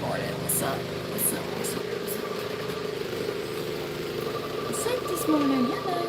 morning. What's up? What's up? What's up? What's up? What's up this morning? Hello.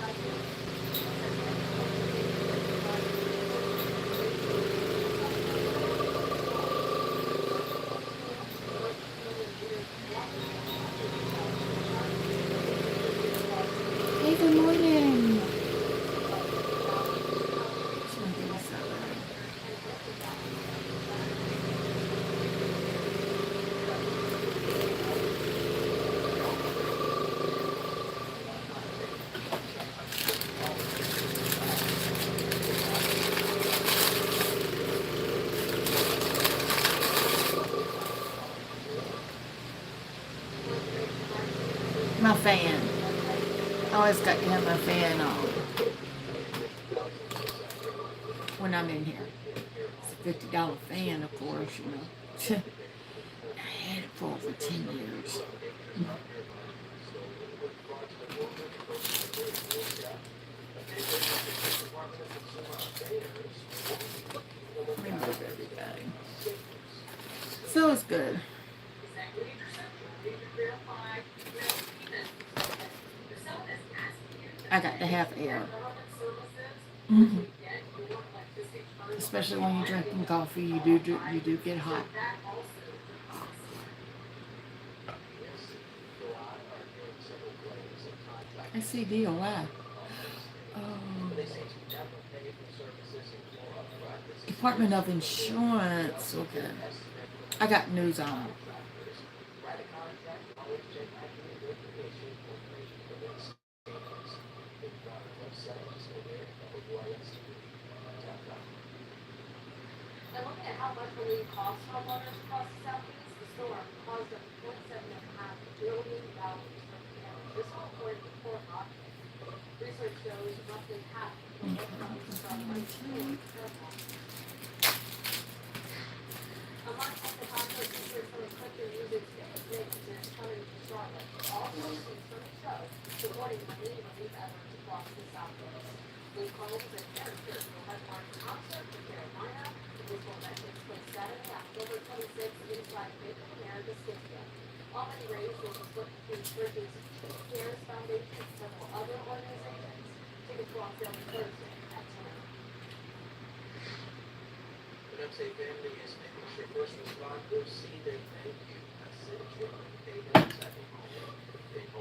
Hi. Hey, good morning. My fan. I always got to have my fan on when I'm in here. It's a $50 fan, of course, you know. I had it for over 10 years. Remove everything. So it's good. I got to have air. Mm-hmm. Especially when you're drinking coffee, you do get hot. I see DOI. Oh. Department of Insurance. Okay. I got news on.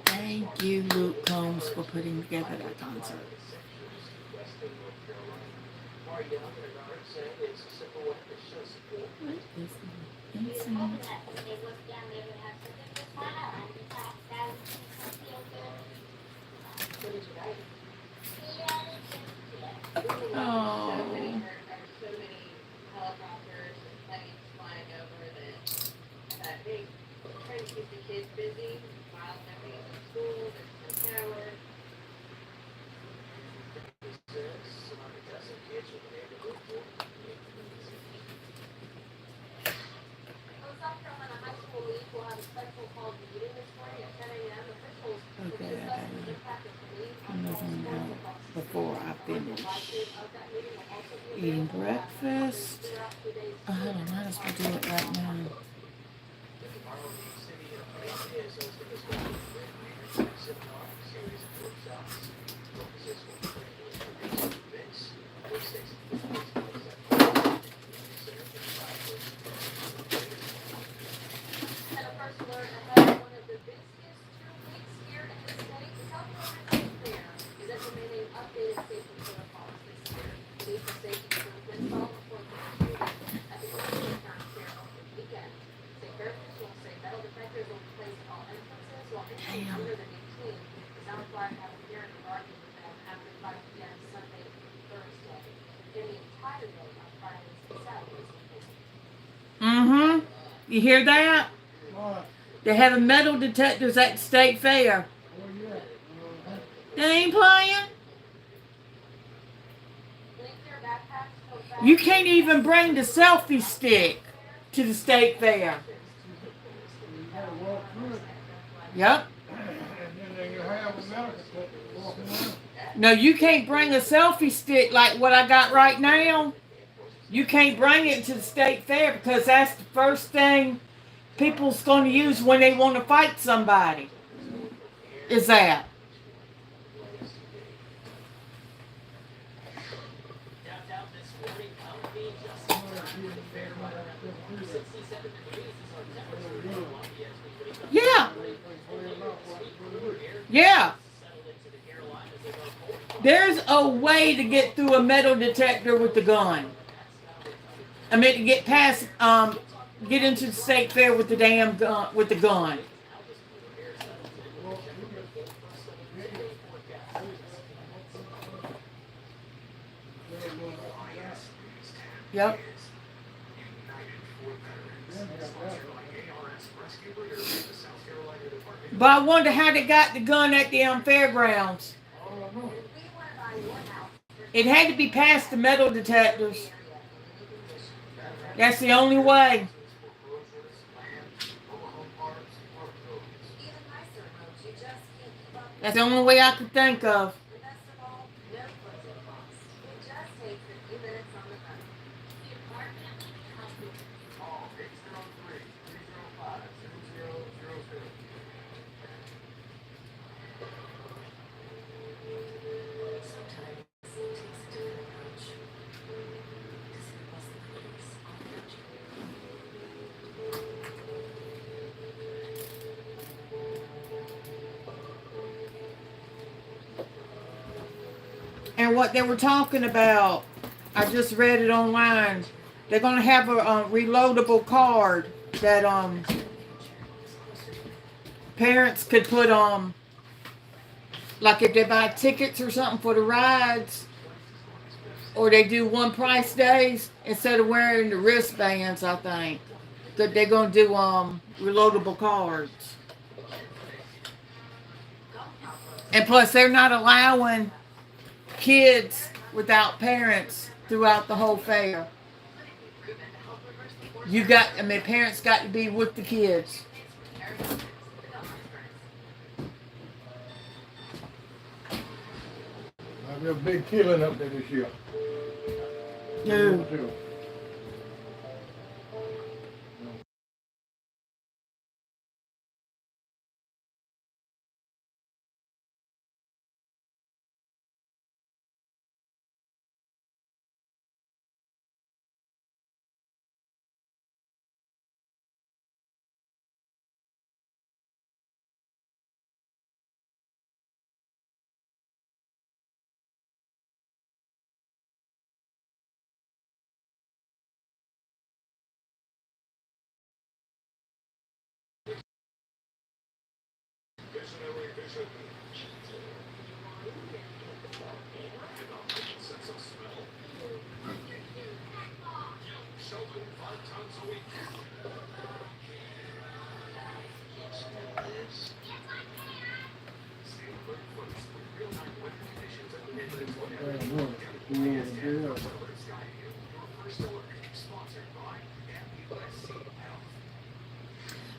Thank you, Luke Combs, for putting together that concert. Oh. Okay, I'm moving out before I finish eating breakfast. I might as well do it right now. Mm-hmm. You hear that? They're having metal detectors at the state fair. They ain't playing. You can't even bring the selfie stick to the state fair. Yep. No, you can't bring a selfie stick like what I got right now. You can't bring it to the state fair because that's the first thing people's going to use when they want to fight somebody. Is that? Yeah. Yeah. There's a way to get through a metal detector with the gun. I mean, to get past, get into the state fair with the damn gun, with the gun. Yep. But I wonder how they got the gun at the fairgrounds. It had to be past the metal detectors. That's the only way. That's the only way I could think of. And what they were talking about, I just read it online. They're gonna have a reloadable card that parents could put like if they buy tickets or something for the rides, or they do one price days instead of wearing the wristbands. I think that they're gonna do reloadable cards, and plus they're not allowing kids without parents throughout the whole fair. Parents got to be with the kids. There'll be a big killing up there this year. No.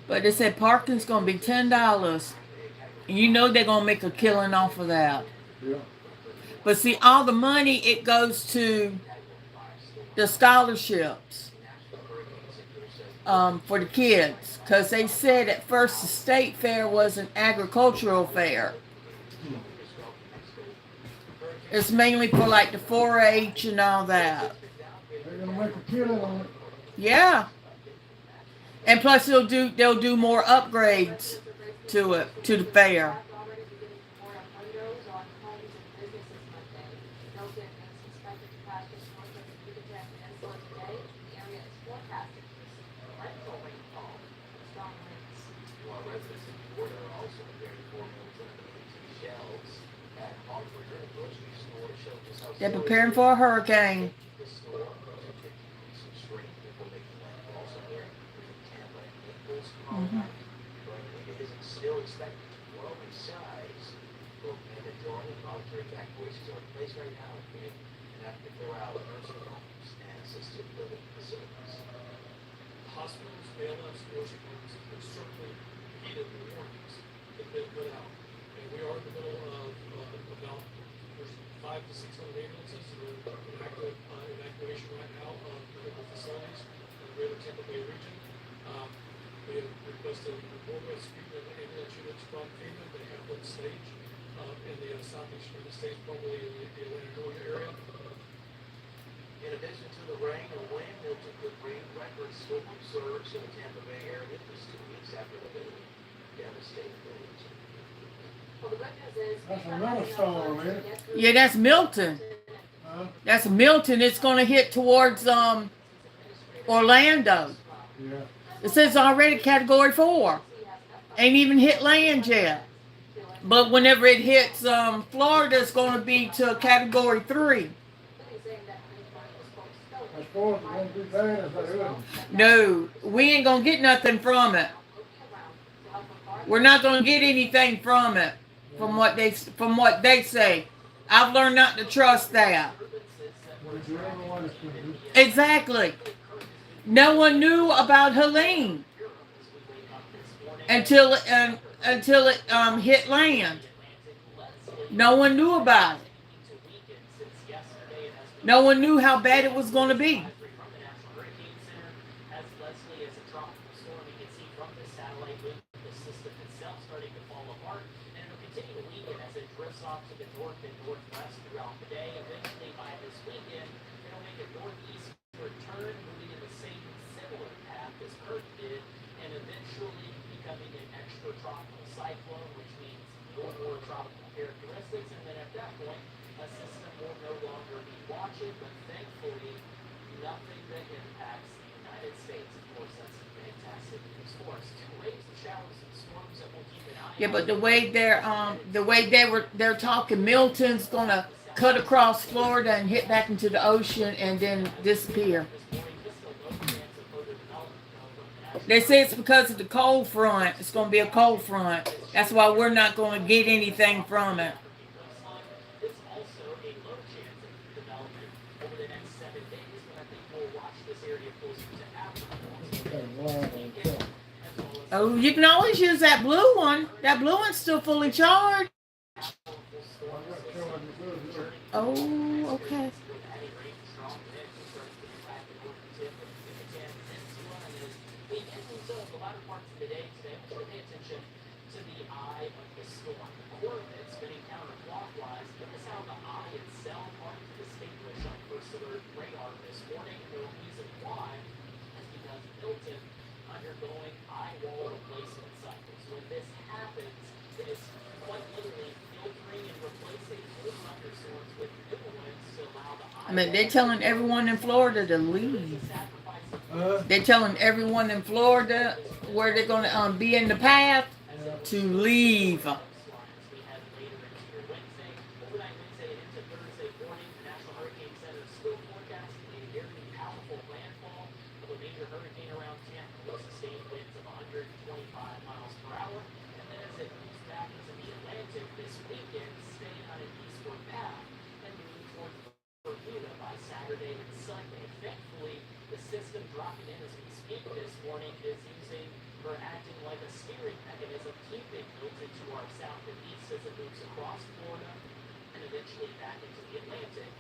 But they said parking's gonna be $10. You know they're gonna make a killing off of that. Yeah. But see, all the money, it goes to the scholarships for the kids. Because they said at first the state fair was an agricultural fair. It's mainly for like the 4-H and all that. They're gonna make a killing on it. Yeah. And plus they'll do more upgrades to it, to the fair. They're preparing for a hurricane. Mm-hmm. Hospitals, ALFs, nursing homes, and certainly heeded the warnings that have been put out. And we are in the middle of about there's 500 to 600 ambulances that are in active evacuation right now of medical facilities in the greater Tampa Bay region. We have requested more rescue ambulance units from FEMA. They have one stage in the southeast of the state, probably in the Atlanta, Georgia area. In addition to the rain or wind, Milton could bring record storm surge in the Tampa Bay area just 2 weeks after the big devastating winds. Well, the good news is That's another storm, isn't it? Yeah, that's Milton. Huh? That's Milton. It's going to hit towards Orlando. Yeah. It says already Category 4. Ain't even hit land yet. But whenever it hits Florida, it's going to be to Category 3. As far as it won't be bad as they would. No, we ain't going to get nothing from it. We're not going to get anything from it, from what they say. I've learned not to trust that. Exactly. No one knew about Helene until it hit land. No one knew about it. No one knew how bad it was going to be. Yeah, but the way they're talking, Milton's gonna cut across Florida and hit back into the ocean and then disappear. They say it's because of the cold front. It's gonna be a cold front. That's why we're not gonna get anything from it. Oh, you can always use that blue one. That blue one's still fully charged. Oh, okay. I mean, they're telling everyone in Florida to leave. They're telling everyone in Florida where they're going to be in the path to leave. and eventually back into the Atlantic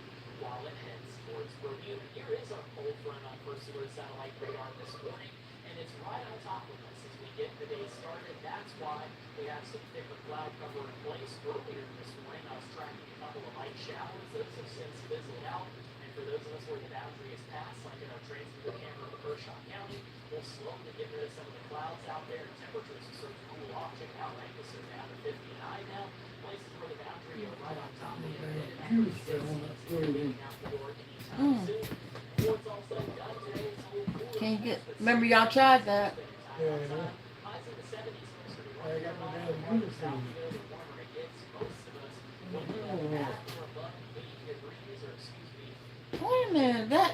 while it heads towards Bermuda. Here is our cold front on First Alert Satellite radar this morning, and it's right on top of us as we get the day started. That's why we have some thicker cloud cover in place. Earlier this morning, I was tracking a couple of light showers. Those have since fizzled out. And for those of us where the boundary is passed, like in our transmitter camera in Kershaw County, we'll slowly get rid of some of the clouds out there. Temperatures will start to cool off. Check out Lancaster down to 59 now. Places where the boundary are right on top of the internet. And Huge thing on that building. out the door anytime soon. Before it's all said and done, today it's a little cooler. Can't get. Remember y'all tried that. Yeah, yeah. Highs in the 70s, closer to I got my damn farther huge south thing. you go, the warmer it gets. Most of us will be Oh. at or above 80 degrees, or excuse me, Wait a minute. That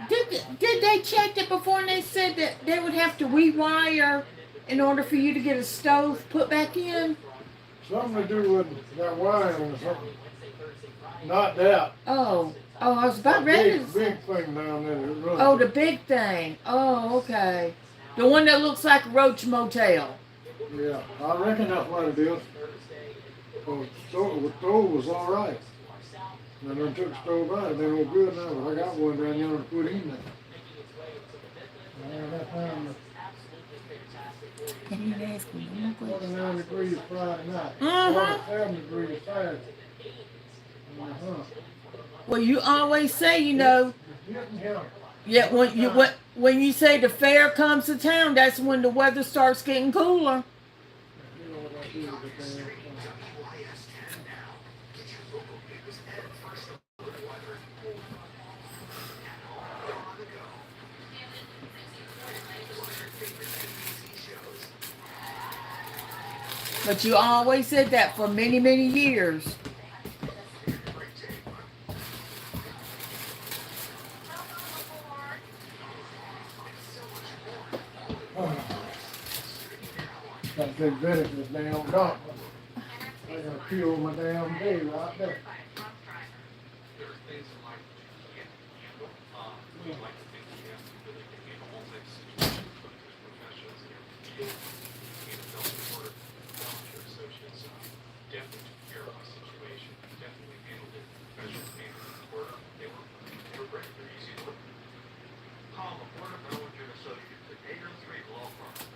after did they check that before and they said that they would have to rewire in order for you to get a stove put back in? Something to do with that wiring or something. Not that. Oh, I was about ready to Big, say. big thing down there that runs. Oh, the big thing. Oh, okay. The one that looks like a Roach Motel. Yeah, I reckon that's what it is. The stove was all right. And then I took the stove out, and they were good now, but I got one down there to put in there. I found Can you ask me one more question? 49 degrees Friday night. Mhm. 47 degrees Saturday. Well, you always say, you know, Getting him. yeah, when you say the fair comes to town, that's when the weather starts getting cooler. You know what I do with the damn thing. But you always said that for many, many years. Gotta take better than this damn dog. They're gonna kill my damn day right there.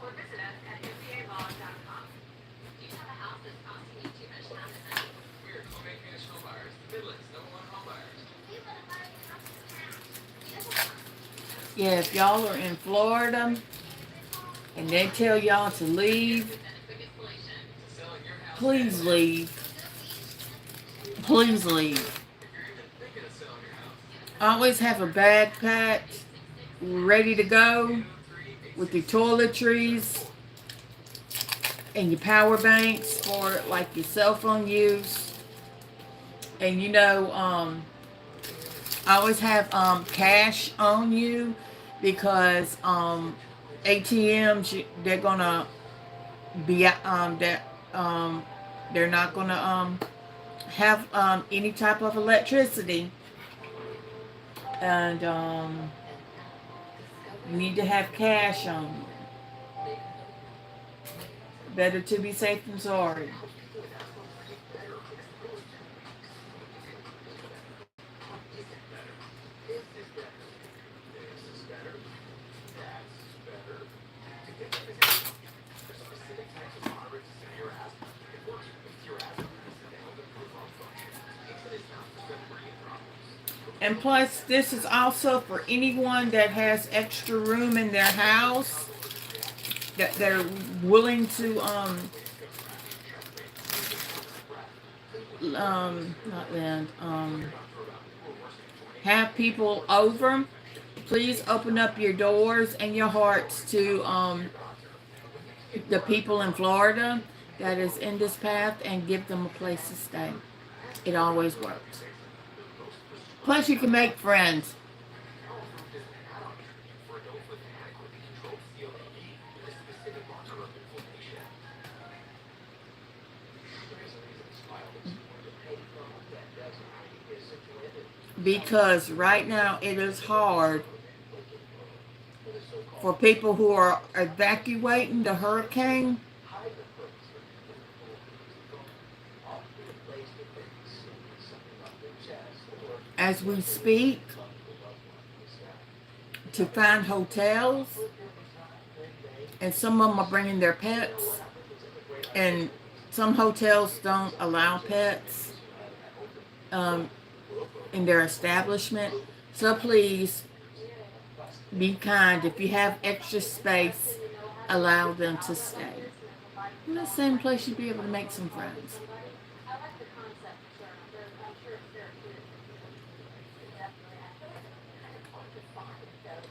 Or visit us at mbabond.com. Do you have a house that's costing you too much time and money? We're Home Cash Home Buyers, the Midland's #1 home buyers. We want to buy your house in town. Yeah, if y'all are in Florida and they tell y'all to leave, Benefit inflation. Selling your house. please leave. Please leave. If you're even thinking of selling your house, Always have a bag packed, ready to go, with your toiletries and your power banks for like your cell phone use. And you know, always have cash on you because ATMs they're gonna be they're not gonna have any type of electricity, and you need to have cash on you. Better to be safe than sorry. And plus, this is also for anyone that has extra room in their house that they're willing to not lend, have people over. Please open up your doors and your hearts to the people in Florida that is in this path and give them a place to stay. It always works. Plus, you can make friends. Because right now it is hard for people who are evacuating the hurricane. as we speak to find hotels, and some of them are bringing their pets, and some hotels don't allow pets in their establishment. So please be kind. If you have extra space, allow them to stay. In the same place, you'd be able to make some friends. I like the concept, sure. I'm sure it's therapeutic for people to do it. Definitely. I feel like it's kind of hard to find though,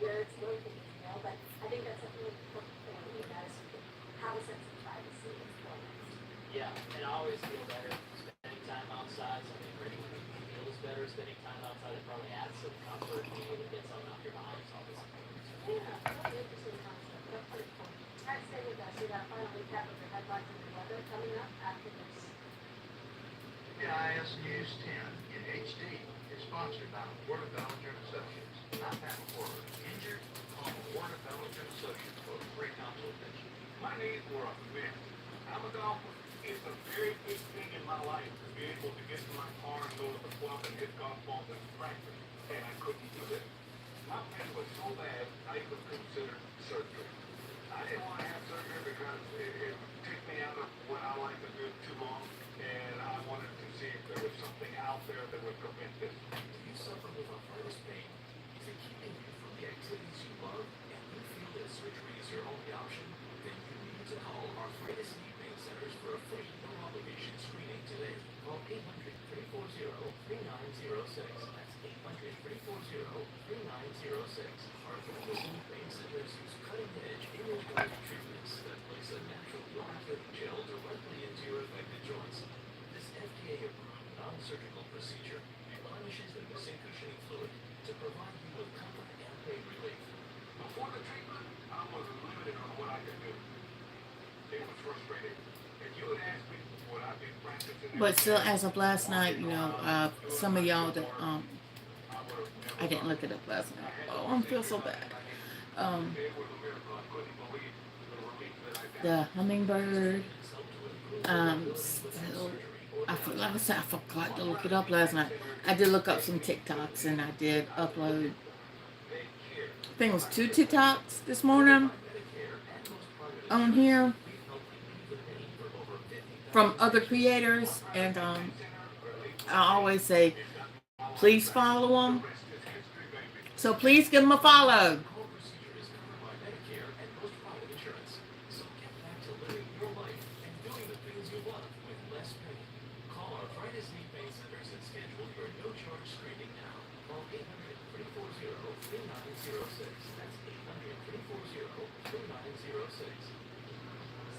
where it's located, but I think that's a really important thing, you guys can have a sense of privacy. It's really nice. Yeah, and I always feel better spending time outside. Something for anyone who feels better spending time outside. It probably adds some comfort, being able to get something off your mind. It's always important. Yeah, really interesting concept. That's pretty cool. All right, stay with us. We got a final recap of the headlines and the weather coming up after this. WIS News 10 in HD is sponsored by Ward of Bellinger Associates. Not that Porter. Injured? Call Ward of Bellinger Associates for a free consultation. My needs were met. I'm a golfer. It's a very big thing in my life to be able to get to my car and go to the club and hit golf balls and practice. And I couldn't do it. My pain was so bad, I even considered surgery. I didn't want to have surgery because it took me out of what I like to do too long. And I wanted to see if there was something out there that would prevent this. Do you suffer with arthritis pain? Is it keeping you from the activities you love? And you feel that surgery is your only option? Then you need to call Arthritis Knee Pain Centers for a free, no-obligation screening today. Call 800-340-3906. That's 800-340-3906. Arthritis Knee Pain Centers use cutting-edge image-guided treatments that place a natural non-killing gel directly into your affected joints. This FDA-approved non-surgical procedure replenishes the missing cushioning fluid to provide you with comfort and pain relief. Before the treatment, I was limited on what I could do. It was frustrating. If you had asked me what I've been practicing... But still, as of last night, some of y'all that I didn't look it up last night. Oh, I feel so bad. The hummingbird. Still, like I said, I forgot to look it up last night. I did look up some TikToks, and I did upload. I think it was 2 TikToks this morning on here from other creators, and I always say, please follow them. So please give them a follow.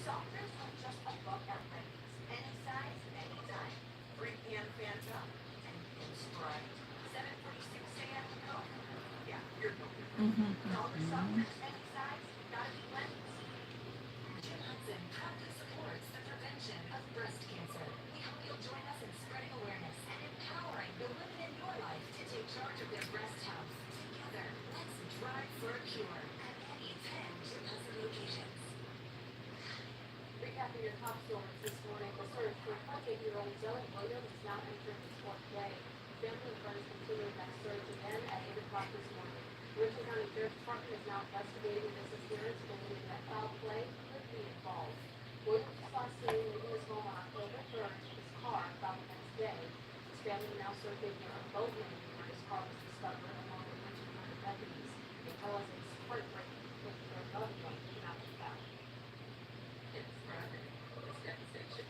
Soft drinks are just above our rankings. Any size, anytime. Free can Fanta and Sprite. 746 a.m. Coke. Yeah, you're Coke. Dollar soft drinks, any size, gotta be Lenny's. Jim Hudson proudly supports the prevention of breast cancer. We hope you'll join us in spreading awareness and empowering the women in your life to take charge of their breast health. Together, let's drive for a cure at any 10 Jim Hudson locations. Recapping your top stories this morning, the search for 28-year-old Zoe Williams is now entering its 4th day. Family and friends continuing that search again at 8 o'clock this morning. Richland County Sheriff's Department is now investigating the disappearance, believing that foul play could be involved. Williams was last seen leaving his home on October 3rd with his car about the next day. His family now searching near a boat landing where his car was discovered along with Richland County deputies. They tell us it's heartbreaking that their loved one cannot be found. It's frightening. It's devastation.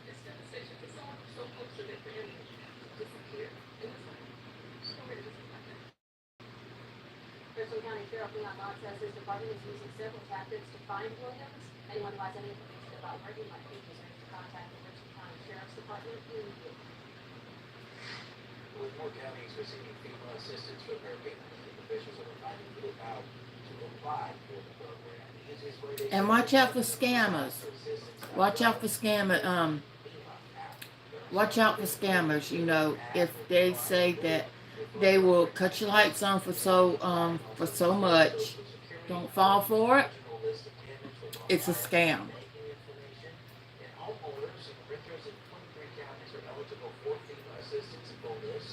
It's devastation for someone so close to their family to disappear. It was like, nobody was like that. Richland County Sheriff Leon Lott says his department is using several tactics to find Williams. Anyone who has any information about where he might be is ready to contact the Richland County Sheriff's Department immediately. With more counties receiving FEMA assistance for their victims, officials are reminding people how to apply for the program. The easiest way to And watch out for scammers. Watch out for watch out for scammers. If they say that they will cut your lights on for so much, don't fall for it. It's a scam. And homeowners and renters in 23 counties are eligible for FEMA assistance for this.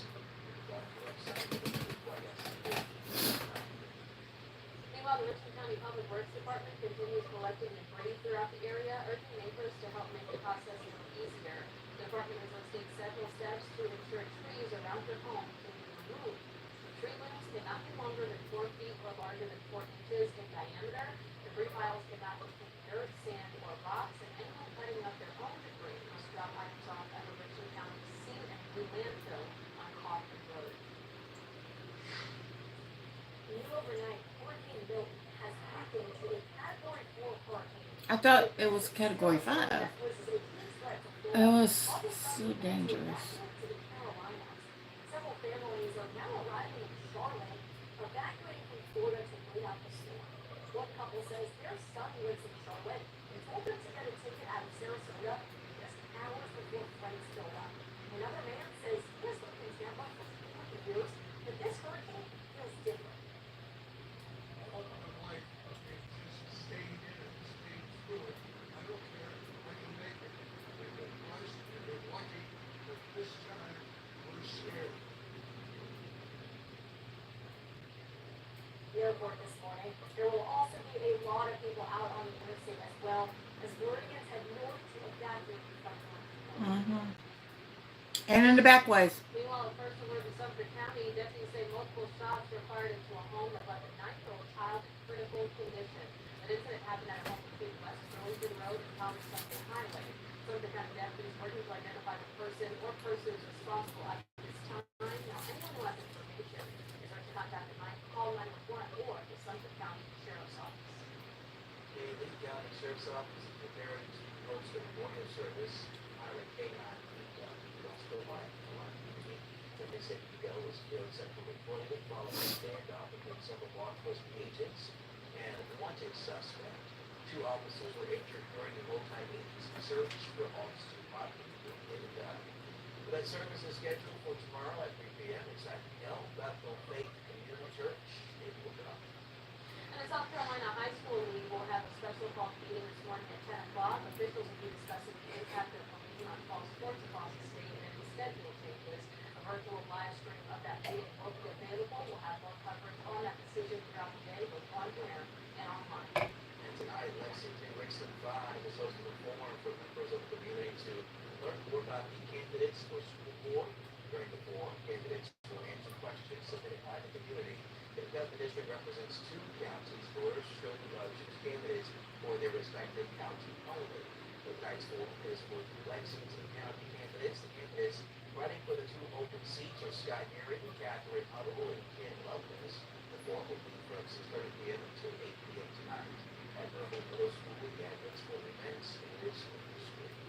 County Public Works Department continues collecting debris throughout the area, urging neighbors to help make the process a little easier. The department is listing several steps to ensure trees around your home can be removed. Tree limbs cannot be longer than 4 feet or larger than 4 inches in diameter. Debris piles cannot contain dirt, sand, or rocks, and anyone cutting up their own debris must drop items off at the Richland County Sea and Blue Landfill on Coffin Road. New overnight, Hurricane Milton has weakened to a Category 4 hurricane. I thought it was Category 5. That poses a huge threat to It Florida. was All these so storms dangerous. to the Carolinas. Several families are now arriving in Charlotte, evacuating from Florida to wait out the storm. One couple says their son lives in Charlotte and told them to get a ticket out of Sarasota just hours before flights go up. Another man says he has lived in Tampa for 40 years, but this hurricane feels different. All my life, I've just stayed in it, stayed through it. I don't care. I can make it. We've been blessed, we've been lucky, but this time we're scared. The airport this morning. There will also be a lot of people out on the interstate as well, as Floridians head north to evacuate from North. And in the back ways. Meanwhile, a first alert in Suffolk County, deputies say multiple shots were fired into a home that left a 9-year-old child in critical condition. An incident happened at a home between West Burlington Road and Thomas Suffolk Highway. Suffolk County deputies working to identify the person or persons responsible at this time. Now, anyone who has information is urged to contact the call 911 or the Suffolk County Sheriff's Office. The Lee County Sheriff's Office is preparing to host a memorial service. Highway K9 lost their life in the line of duty. When they said Miguel was killed September 20th following a standoff between several law enforcement agents and a wanted suspect. 2 officers were injured during the multi-means search for Austin property being done. That service is scheduled for tomorrow at 3 p.m. inside the Bethel Faith Community Church in Woodruff. And the South Carolina High School League will have a special call meeting this morning at 10 o'clock. Officials will be discussing the impact of bullying on fall sports across the state and any schedule changes. A virtual live stream of that meeting will be available. We'll have more coverage on that decision throughout the day, both on air and online. And tonight, Lexington 5 is hosting a forum for members of the community to learn more about the candidates for school board. During the forum, candidates will answer questions submitted by the community. Because the district represents 2 counties, voters should choose candidates for their respective county only. The tonight's forum is for 2 Lexington County candidates. The candidates running for the 2 open seats are Scott Herring, Catherine Huddle, and Ken Lovelace. The forum will be from 6:30 p.m. until 8 p.m. tonight at Myrtle Middle School. The address for the events is on the screen.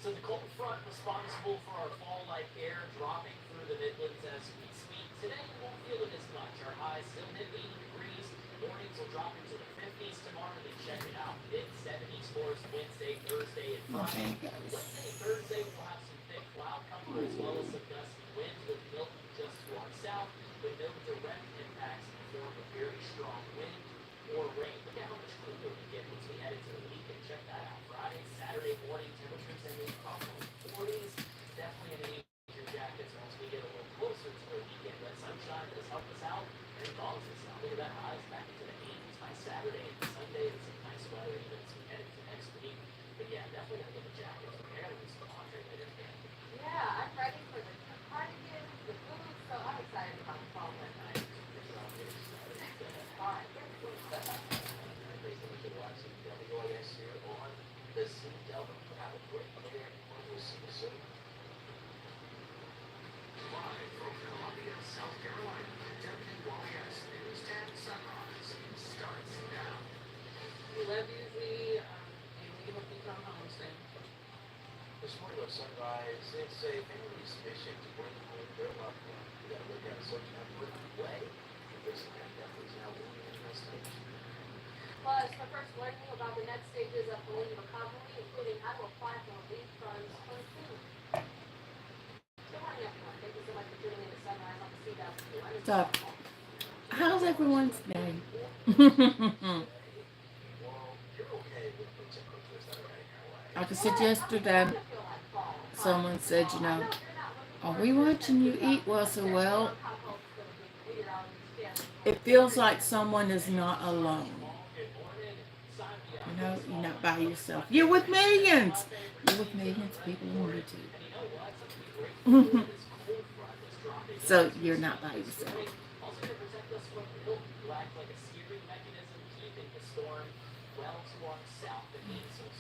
So the cold front responsible for our fall-like air dropping through the Midlands as we speak. Today we won't feel it as much. Our highs still hit 80 degrees. Mornings will drop into the 50s tomorrow. Then check it out. Mid-70s for us Wednesday, Thursday, and Friday. Wednesday, Thursday we'll have some thick cloud cover as well as some gusty winds with Milton just to our south with no direct impacts in the form of very strong wind or rain. Look at how much cooler we get once we head into the weekend. Check that out. Friday, Saturday morning temperatures in the upper 40s. Definitely in the your jackets once we get a little closer to the weekend. That sunshine does help us out and thaws us out. Look at that highs back into the 80s by Saturday and Sunday. And some nice weather even as we head into next week. But yeah, definitely gonna get the jackets. We're gonna lose some laundry later today. Yeah, I'm ready for the cardigan, the boots, so I'm excited about the fall weather. All right, Thanks so much for watching WIS here on the Sea Delta. Have a great day, everyone. We'll see you soon. Live from Columbia, South Carolina, WYS News 10 Sunrise starts now. We love you, Z, and we hope you come home soon. This morning on Sunrise, it's a family's mission to bring home their loved one. We got to look at such a good way. This definitely is now moving into the stage. Plus, we're first learning about the next stages of balloon recovery, including how to apply for relief funds for food. Good morning, everyone. Thank you so much for tuning in to Sunrise on the CW. So, how's everyone's day? Like I said yesterday, someone said, are we watching you eat? Well, so well, It feels like someone is not alone. You know, you're not by yourself. You're with millions. You're with millions of people on YouTube. So you're not by yourself. Also going to protect us from wind. You act like a steering mechanism, keeping the storm well to our south. The gains will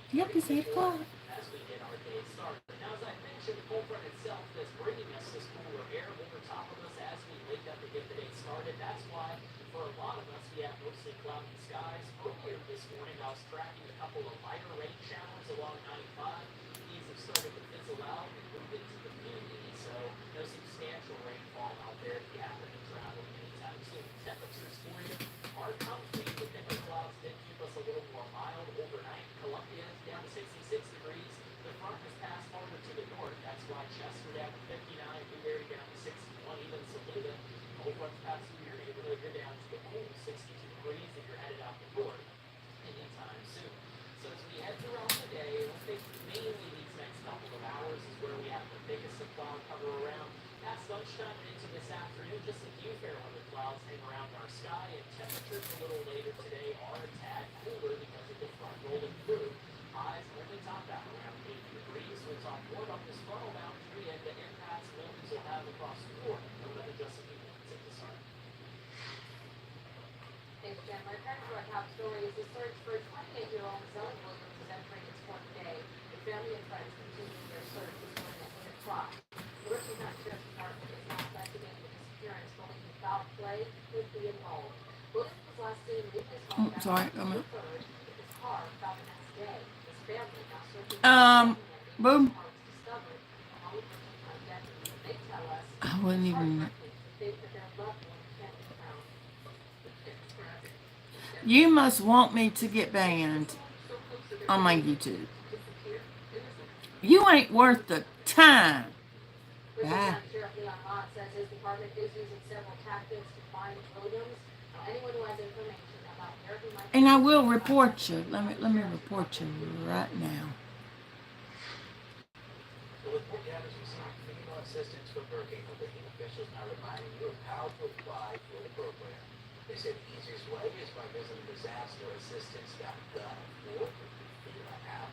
Yep, it's 8 o'clock. as we get our day started. Now, as I mentioned, the cold front itself is bringing us this cooler air over top of us as we wake up to get the day started. That's why, for a lot of us, we have mostly cloudy skies. Earlier this morning, I was tracking a couple of lighter rain showers along 95. These have started to fizzle out and move into the community, so no substantial rainfall out there if you happen to travel anytime soon. Temperatures for you are comfy. The thicker clouds did keep us a little more mild overnight. Columbia is down to 66 degrees. The front has passed farther to the north. That's why Chester down to 59, Newberry down to 61, even Saluda. Cold front's passed through your neighborhood. You're down to the cool 62 degrees if you're headed out the north anytime soon. So as we head throughout the day, I think mainly these next couple of hours is where we have the biggest of cloud cover around. Past lunchtime and into this afternoon, just a few fair weather clouds hang around our sky, and temperatures a little later today are a tad cooler because of the front rolling through. Highs only top out around 80 degrees. We'll talk more about this frontal boundary and the impacts winds will have across the north over the just a few minutes at the start. Thanks, Jen. Returning to our top stories, the search for 28-year-old Zoe Williams is entering its fourth day. The family and friends continuing their search this morning at 8 o'clock. The Richland County Sheriff's Department is now investigating the disappearance, believing foul play could be involved. Williams was last seen leaving his home back Sorry, on June 3rd with his car found the next day. His family now searching for Boom. the car was discovered. Along with Richland County deputies, they tell us I wouldn't even. heartbreaking to think that their loved one can't be found. You must want me to get banned on my YouTube. You ain't worth the time. Richland Bye. County Sheriff Leon Mott says his department is using several tactics to find Williams. Anyone who has information about where he might be. And I will report you. Let me report you right now. The report gathers we see FEMA assistance from Hurricane Helene. Officials now reminding you of how to apply for the program. They say the easiest way is by visiting disasterassistance.gov or the FEMA app.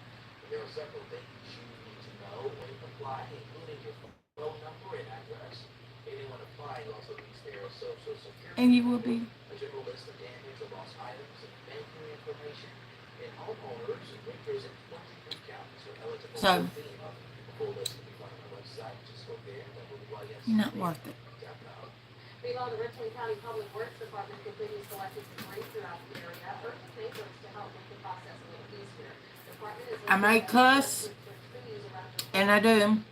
There are several things you need to know when applying, including your phone number and address. Anyone applying also needs their social security And you will be. a general list of damaged or lost items, and banking information. And homeowners, renters in 23 counties are eligible So. for FEMA. A full list can be found on our website. Just go there, You're not worth it. www.yscd.gov. Meanwhile, the Richland County Public Works Department continues collecting debris throughout the area, urging neighbors to help make the process a little easier. The department is I may cuss, and I do.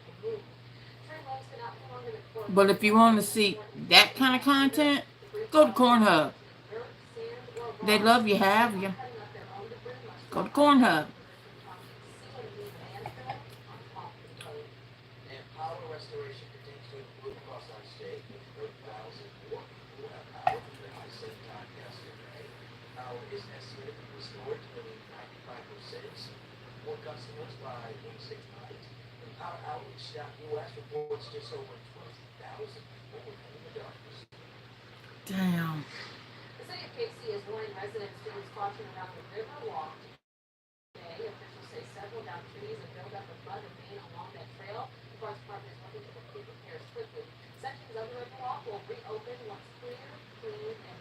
But if you want to see that kind of content, go to Cornhub. They love you, have you. Go to Cornhub. And power restoration continues to improve across our state, with 30,000 more people have power than the same time yesterday. Power is estimated to be restored to nearly 95%. More customers by 26 nights. And Power Outreach.us reports just over 20,000 people were in the darkness. Damn. The city of Casey is warning residents to use caution around the river walk today. Officials say several downed trees have built up a flood of rain along that trail. The Forest Department is working to complete repairs quickly. Sections of the river walk will reopen once clear, clean, and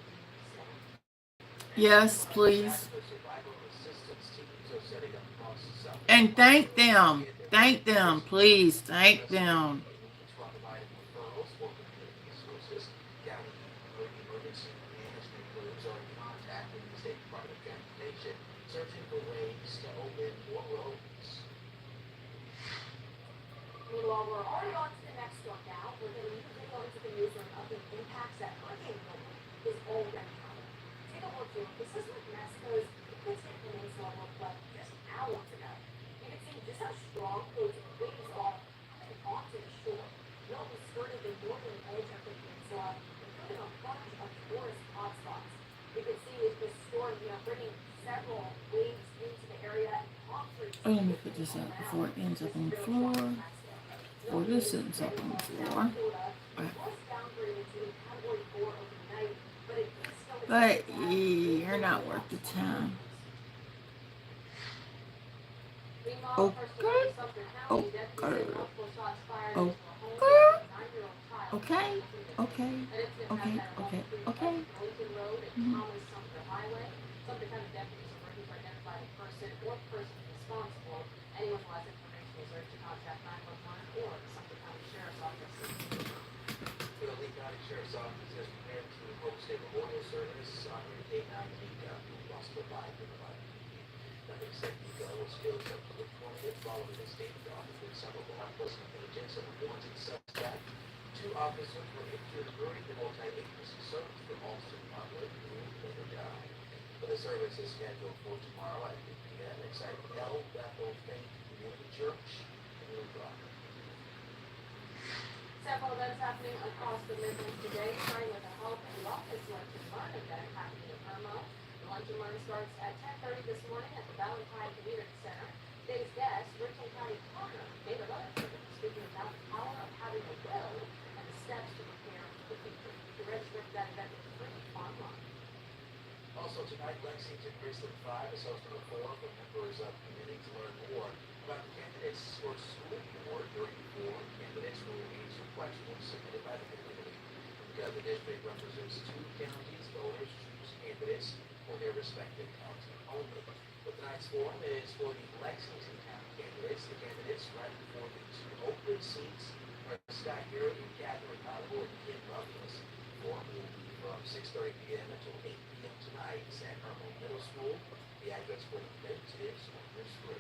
safe. Yes, please. Survival assistance teams are setting up across the south. And thank them. Thank them. Please, thank them. While providing referrals for community resources, county emergency management groups are in contact with the State Department of Transportation, searching for ways to open more roads. Meanwhile, we're already on to the next one now. We're going to move on to the newsroom of the impacts that Hurricane Helene is already having. Take a look here. This is what Mexico's Yucatan Peninsula looked like just hours ago. You can see just how strong those waves are coming onto the shore. Well, we skirted the northern edge of the peninsula, including a bunch of tourist hotspots. You can see with this storm, bringing several waves into the area and concrete. Oh, let me put this up before it ends up on the floor. Or this ends up on the floor. Was downgraded to a Category 4 overnight, but But you're not worth the time. Meanwhile, a first alert Okay. in Sumter County, deputies say Okay. multiple shots fired into a home Okay. after a 9-year-old child was Okay. convicted. Okay. An incident Okay. happened at a home Okay. between Okay. West Lincoln Road and Mhm. Thomas Sumter Highway. Sumter County deputies are working to identify the person or persons responsible. Anyone who has information is urged to contact 911 or the Sumter County Sheriff's Office. The Lee County Sheriff's Office has prepared to host a memorial service honoring K-9 Nico, who lost her life in the line. Nothing said Nico was killed September 20th following a standoff with several law enforcement agents and a wanted suspect. Two officers were injured during the multi-agency search for Alston Butler, who later died. But the service is scheduled for tomorrow at 3 p.m. inside El Bethel Faith Community Church in New York. Several events happening across the Midlands today, starting with a Help and Wellness Lunch and Learn event happening in Irmo. The Lunch and Learn starts at 10:30 this morning at the Valentine Community Center. Today's guest, Richland County Coroner David Rutherford, speaking about the power of having a will and the steps to prepare for the future. To register for that event is free online. Also tonight, Lexington Graceland 5 is hosting a forum for members of the committee to learn more about the candidates for school board during four candidates will answer questions submitted by the community. Because the district represents two counties, voters choose candidates for their respective county only. But tonight's forum is for the Lexington County candidates. The candidates running for the two open seats are Scott Garrett and Catherine Oliver and Kim Douglas. The forum will be from 6:30 p.m. until 8 p.m. tonight at Irmo Middle School. The address for the event is on your screen.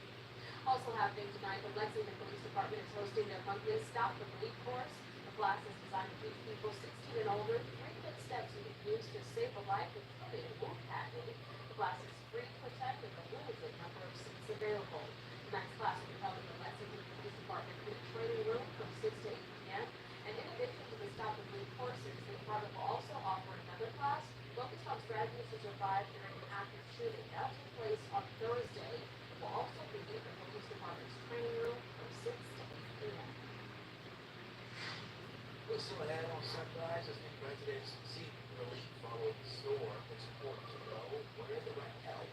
Also happening tonight, the Lexington Police Department is hosting their monthly Stop the Bleed course. The class is designed to teach people 16 and older 3 quick steps you can use to save a life, including wound packing. The class is free to attend with a limited number of seats available. Tonight's class will be held in the Lexington Police Department in the training room from 6 to 8 p.m. And in addition to the Stop the Bleed courses, the department will also offer another class focused on strategies to survive during an active shooting. That will take place on Thursday. It will also be in the police department's training room from 6 to 8 p.m. We're still ahead on Sunrise as many residents seek relief following the storm. It's important to know where the right help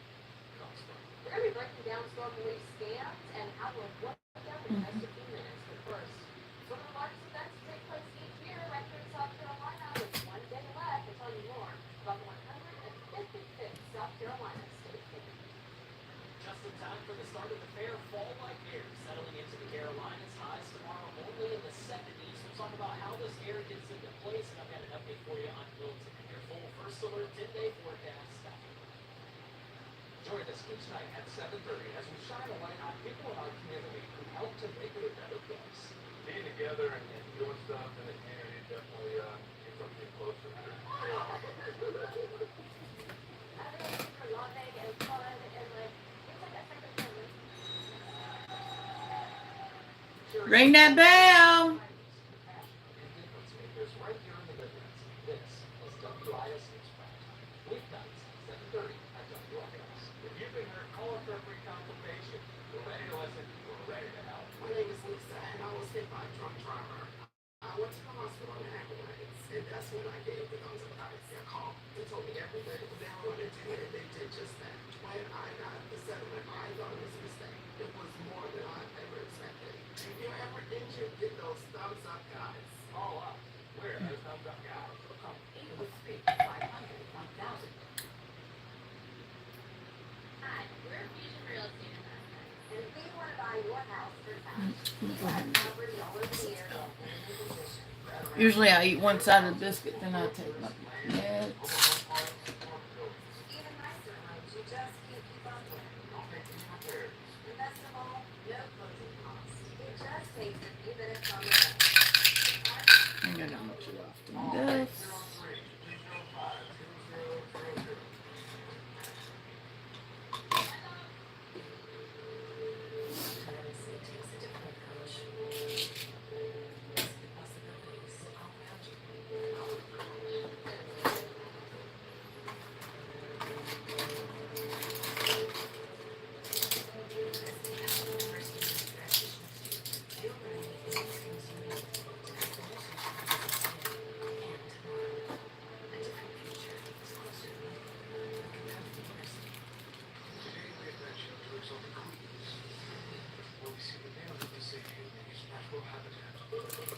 comes from. We're going to be breaking down storm relief scams and how to avoid them in just a few minutes. But first, it's one of the largest events to take place each year right here in South Carolina with one day left. We'll tell you more about the 155th South Carolina State Fair. Just in time for the start of the fair, fall-like air settling into the Carolinas. Highs tomorrow only in the 70s. We'll talk about how this air gets into place, and I've got an update for you on Wilton. Your full first alert 10-day forecast. Join us each night at 7:30 as we shine a light on people in our community who help to make it a better place. Being together and doing stuff in the community definitely gets us getting closer. Ring that bell. Makers right here in the Midlands. This is WIS Dispatch. Weeknights, 7:30 at WIS. If you've been hurt, call us for a free consultation. We're ready to listen. We're ready to help. My name is Lisa, and I was hit by a drunk driver. I went to the hospital in an ambulance, and that's when I gave the thumbs up guys a call. They told me everything that they were going to do, and they did just that. When I got the settlement, I thought it was a mistake. It was more than I ever expected. If you're ever injured, get those thumbs up guys. Call us. We're those thumbs up guys. Call 813-500-1000. Hi, we're Fusion Real Estate Investment. And if you want to buy your house or house, we have property all over the area. Usually I eat one side of the biscuit, then I take my meds. Even nicer homes, you just can't keep up with. Don't make any repairs. And best of all, no closing costs. It just takes a few minutes on the phone. I'm gonna know what you often does. 03-205-0000. Tennessee takes a different approach. The possibilities all around you. WIS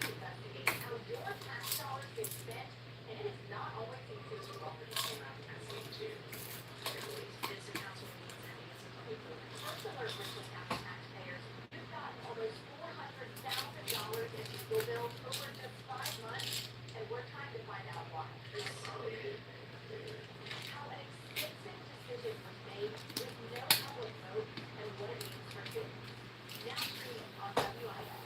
investigates how your tax dollars get spent, and it is not always easy. Welcome to First Alert Richland County taxpayers, you've gotten almost $400,000 in legal bills over just 5 months, and we're trying to find out why. How an expensive decision was made with no public vote and what it means for you. Now streaming on WIS.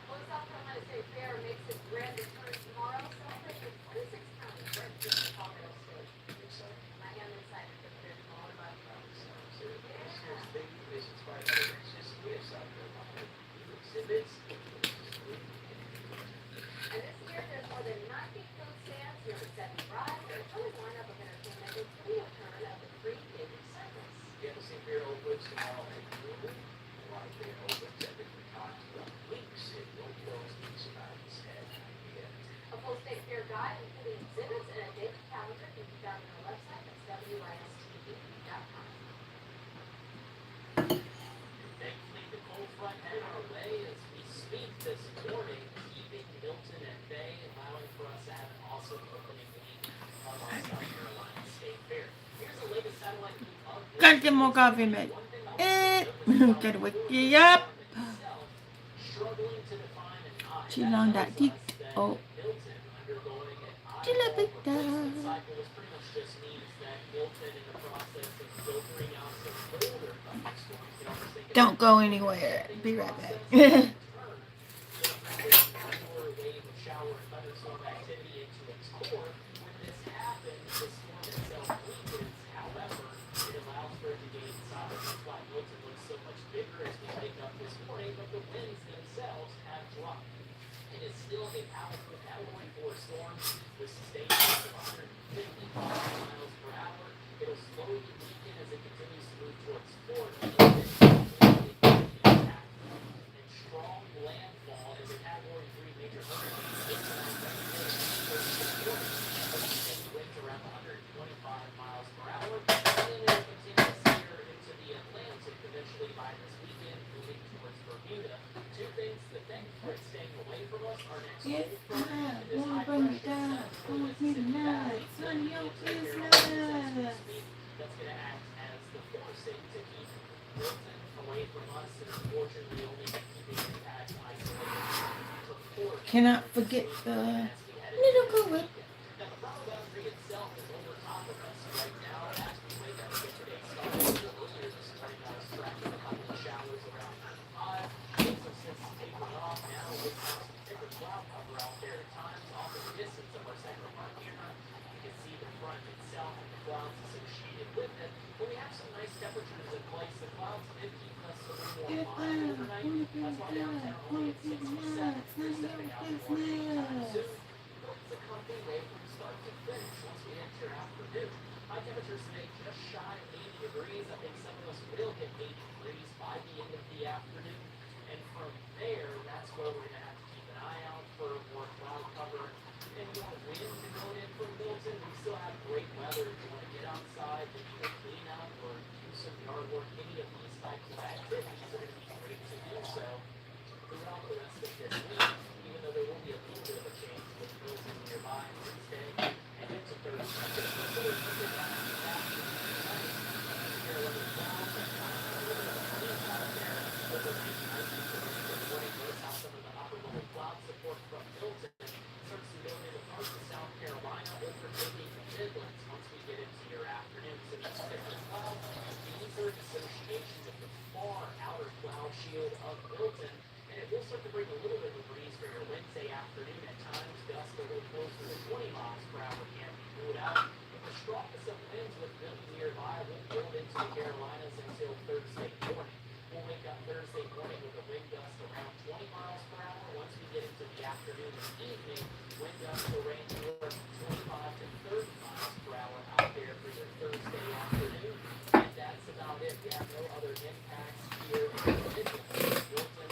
Well, South Carolina State Fair makes its grand return tomorrow, celebrating the 26th county right here in Colorado State. I am excited to put it all about And this year, there's more than 90 food stands, nearly 70 rides, and a total lineup of entertainment, including a turn of the free daily service. A full state fair guide, including exhibits and a daily calendar, can be found on our website at wistv.com. Thankfully, the cold front headed our way as we speak this morning, keeping Milton at bay, allowing for us to have an awesome opening week of our South Carolina State Fair. Here's the latest satellite view of this. Gotta get more coffee, mate. Gotta wake you up. Struggling to define an eye. Chill on that dick. Oh, Milton undergoing an eye chill a bit replacement down. cycle, which pretty much just means that Milton in the process of filtering out some older thunderstorms. You know, we're thinking Don't go anywhere. Be right back. Indoor wave of shower and thunderstorm activity into its core. When this happens, the storm itself weakens. However, it allows for it to gain size. That's why Milton looks so much bigger as we wake up this morning, but the winds themselves have dropped. It is still a powerful Category 4 storm with sustained winds of 155 miles per hour. It'll slowly weaken as it continues to move towards port. And strong landfall as a Category 3 major hurricane. Winds around 125 miles per hour. And then it'll continue to steer into the Atlantic eventually by this weekend, moving towards Bermuda. Two things to thank for it staying away from us are next Yes, cold front and this wanna high bring it pressure down. center Wanna with be Mississippi nice. Valley. None of your That's business. going to act as the forcing to keep Milton away from us, and unfortunately only keeping impact isolated to port. Cannot forget the little go-up. Now, the thermal boundary itself is over top of us right now as we wake up to get today's start. Earlier this morning, I was tracking a couple of showers around 95. Things have since tapered off now with some thicker cloud cover out there at times off in the distance of our Sacramento Park camera. You can see the front itself and the clouds associated with it. But we have some nice temperatures in place. The clouds did keep us a little more mild overnight. That's why downtown only at 67. We're stepping out more anytime soon. But it's a comfy way from start to finish once we enter afternoon. High temperatures today just shy of 80 degrees. I think some of us will hit 80 degrees by the end of the afternoon. And from there, that's where we're going to have to keep an eye out for more cloud cover and more wind going in from Milton. We still have great weather if you want to get outside, to do a clean out or do some yard work. Any of these types of activities are going to be great to do so throughout the rest of this week, even though there will be a little bit of a change with Milton nearby Wednesday and into Thursday. So we're looking at the afternoon tonight. Here a little clouds and a little bit of a clean out there. Overnight, nice and clear. Good morning. Notice how some of the upper level cloud support from Milton starts to go into parts of South Carolina, overtaking the Midlands once we get into your afternoon. So these thicker clouds, these are in association with the far outer cloud shield of Milton, and it will start to bring a little bit of a breeze for your Wednesday afternoon at times. Gusts a little closer to 20 miles per hour can't be ruled out. But the strongest of winds with Milton nearby will build into the afternoon and evening. Wind gusts will range anywhere from 25 to 30 miles per hour out there for your Thursday afternoon. And that's about it. We have no other impacts here in the Midwest. Milton,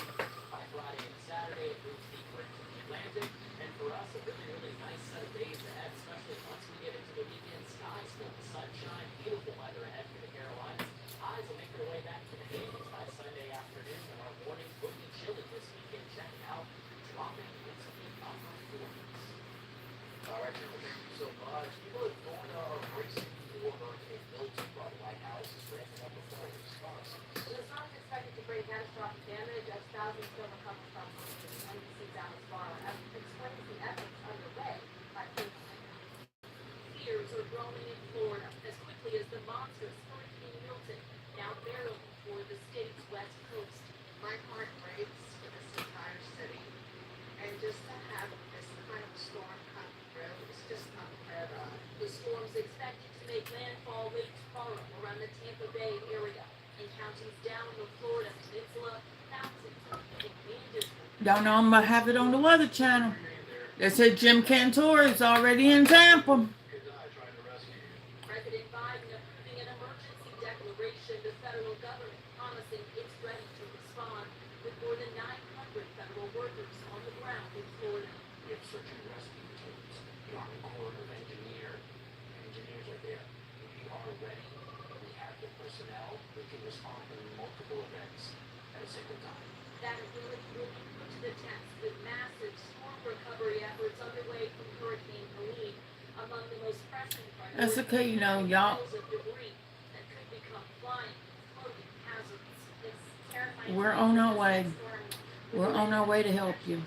by Friday and Saturday, it moves deeper into the Atlantic. And for us, a really, really nice set of days ahead, especially once we get into the weekend. Skies full of sunshine, beautiful weather ahead for the Carolinas. Highs will make their way back to the 80s by Sunday afternoon, and our mornings will be chilly this weekend. Check it out, dropping into the upper 40s. All right, Jim, thank you so much. People in Florida are bracing for Hurricane Milton, while the White House is ramping up a flood response. The storm is expected to bring catastrophic damage as thousands still recover from Hurricane NBC's Alice Barr explains the efforts underway by people. Fears are growing in Florida as quickly as the monstrous Hurricane Milton now barreling toward the state's west coast. My heart breaks for this entire city. And just to have this kind of storm come through, it's just unheard of. The storm's expected to make landfall late tomorrow around the Tampa Bay area. In counties down the Florida peninsula, thousands of people Don't know, I'm gonna have it on the Weather Channel. They said Jim Cantor is already in Tampa. President Biden approving an emergency declaration, the federal government promising it's ready to respond with more than 900 federal workers on the ground in Florida. We have search and rescue teams, the Army Corps of Engineers are there. We are ready. We have the personnel. We can respond to multiple events at a single time. That ability will be put to the test with massive storm recovery efforts underway from Hurricane Helene. Among the most pressing priorities, That's okay, you know, y'all. piles of debris that could become flying, floating hazards. It's terrifying. We're on our way. We're on our way to help you.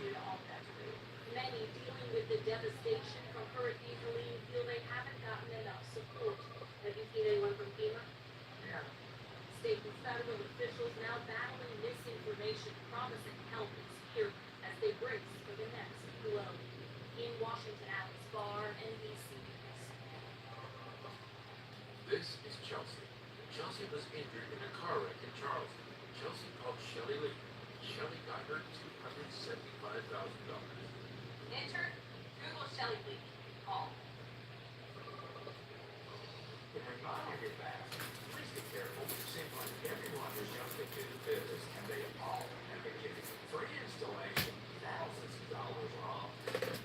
Many dealing with the devastation from Hurricane Helene feel they haven't gotten enough support. Have you seen anyone from FEMA? Yeah. State and federal officials now battling misinformation, promising help and spear as they brace for the next blow. In Washington, Alice Barr, NBC News. This is Chelsea. Chelsea was injured in a car wreck in Charleston. Chelsea called Shelley Lee. Shelley got her $275,000. Enter Google Shelly Week. Call. If you're not on your back, please be careful. It seems like everyone who's jumped into the business can be appalled. And they're giving free installation, thousands of dollars off,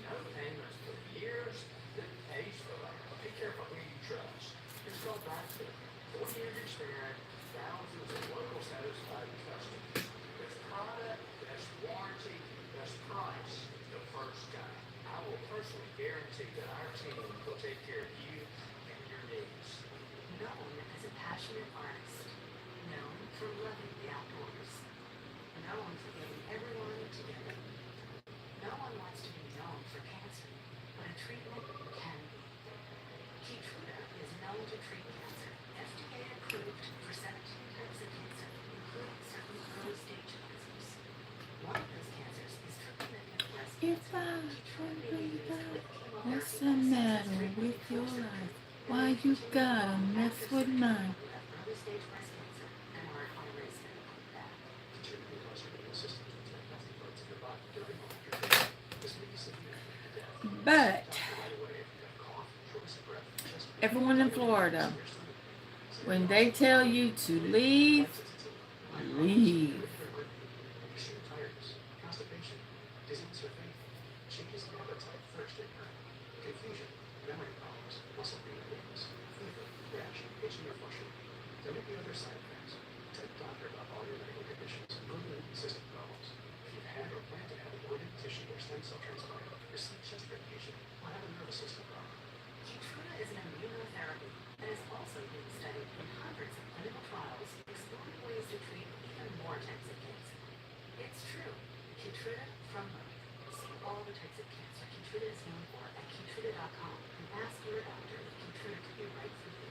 no payments for years, then pays for that. Be careful who you trust. It's called Baxter. 40 years experience, thousands of local satisfied customers. Best product, best warranty, best price. The first guy. I will personally guarantee that our team will take care of you and your needs. Known as a passionate artist, known for loving the outdoors, known for getting everyone together. No one wants to be known for cancer, but a treatment can be. Keytruda is known to treat cancer, FDA approved for 17 types of cancer, including certain early stage cancers. One of those cancers is triple-negative breast If cancer. I Keytruda told may be you used that, with chemotherapy what's the as matter treatment with for your surgery. life? Why you gotta mess with mine? Early stage breast cancer and are at high risk of that. Contributing to our immune system to protect healthy parts of your body during or after treatment. This may be significant to death. But Right away if you've got cough, shortness of breath, chest pain, everyone in Florida, when they tell you to leave, leave. extreme tiredness, constipation, dizziness or faint, changes in appetite, thirst or urine, confusion, memory problems, muscle pain and weakness, fever, rash, itching or flushing. There may be other side effects. Tell your doctor about all your medical conditions, including immune system problems. If you've had or plan to have an organ, tissue, or stem cell transplant, receive chest irritation, or have a nervous system problem. Keytruda is an immunotherapy and is also being studied in hundreds of clinical trials exploring ways to treat even more types of cancer. It's true. Keytruda from Merck. See all the types of cancer Keytruda is known for at Keytruda.com and ask your doctor if Keytruda could be right for you.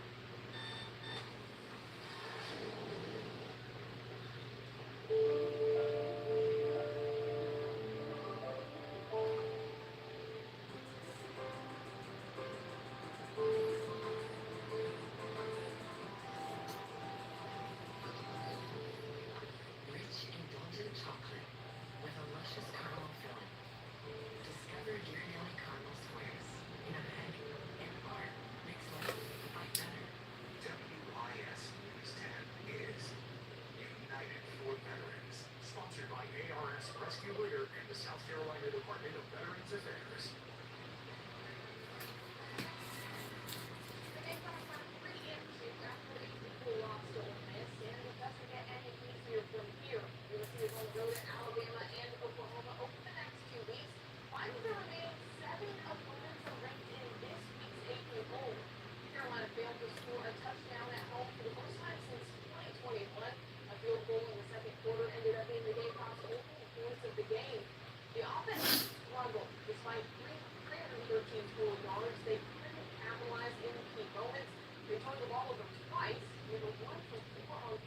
Rich, indulgent chocolate with a luscious caramel filling.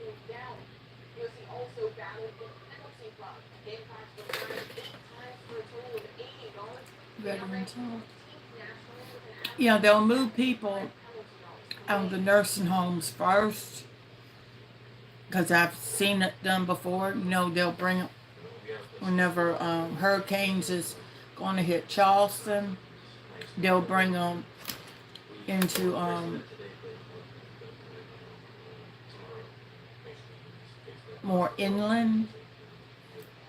moved down. USC also battled the penalty flag. Gamecocks were fined 8 times for a total of 80 yards. They are Veterans ranked Hall. 14th nationally with an average Yeah, they'll of move 75 people penalty yards per out of the game. nursing homes first because I've seen it done before. You know, they'll bring whenever hurricanes is going to hit Charleston, they'll bring them into more inland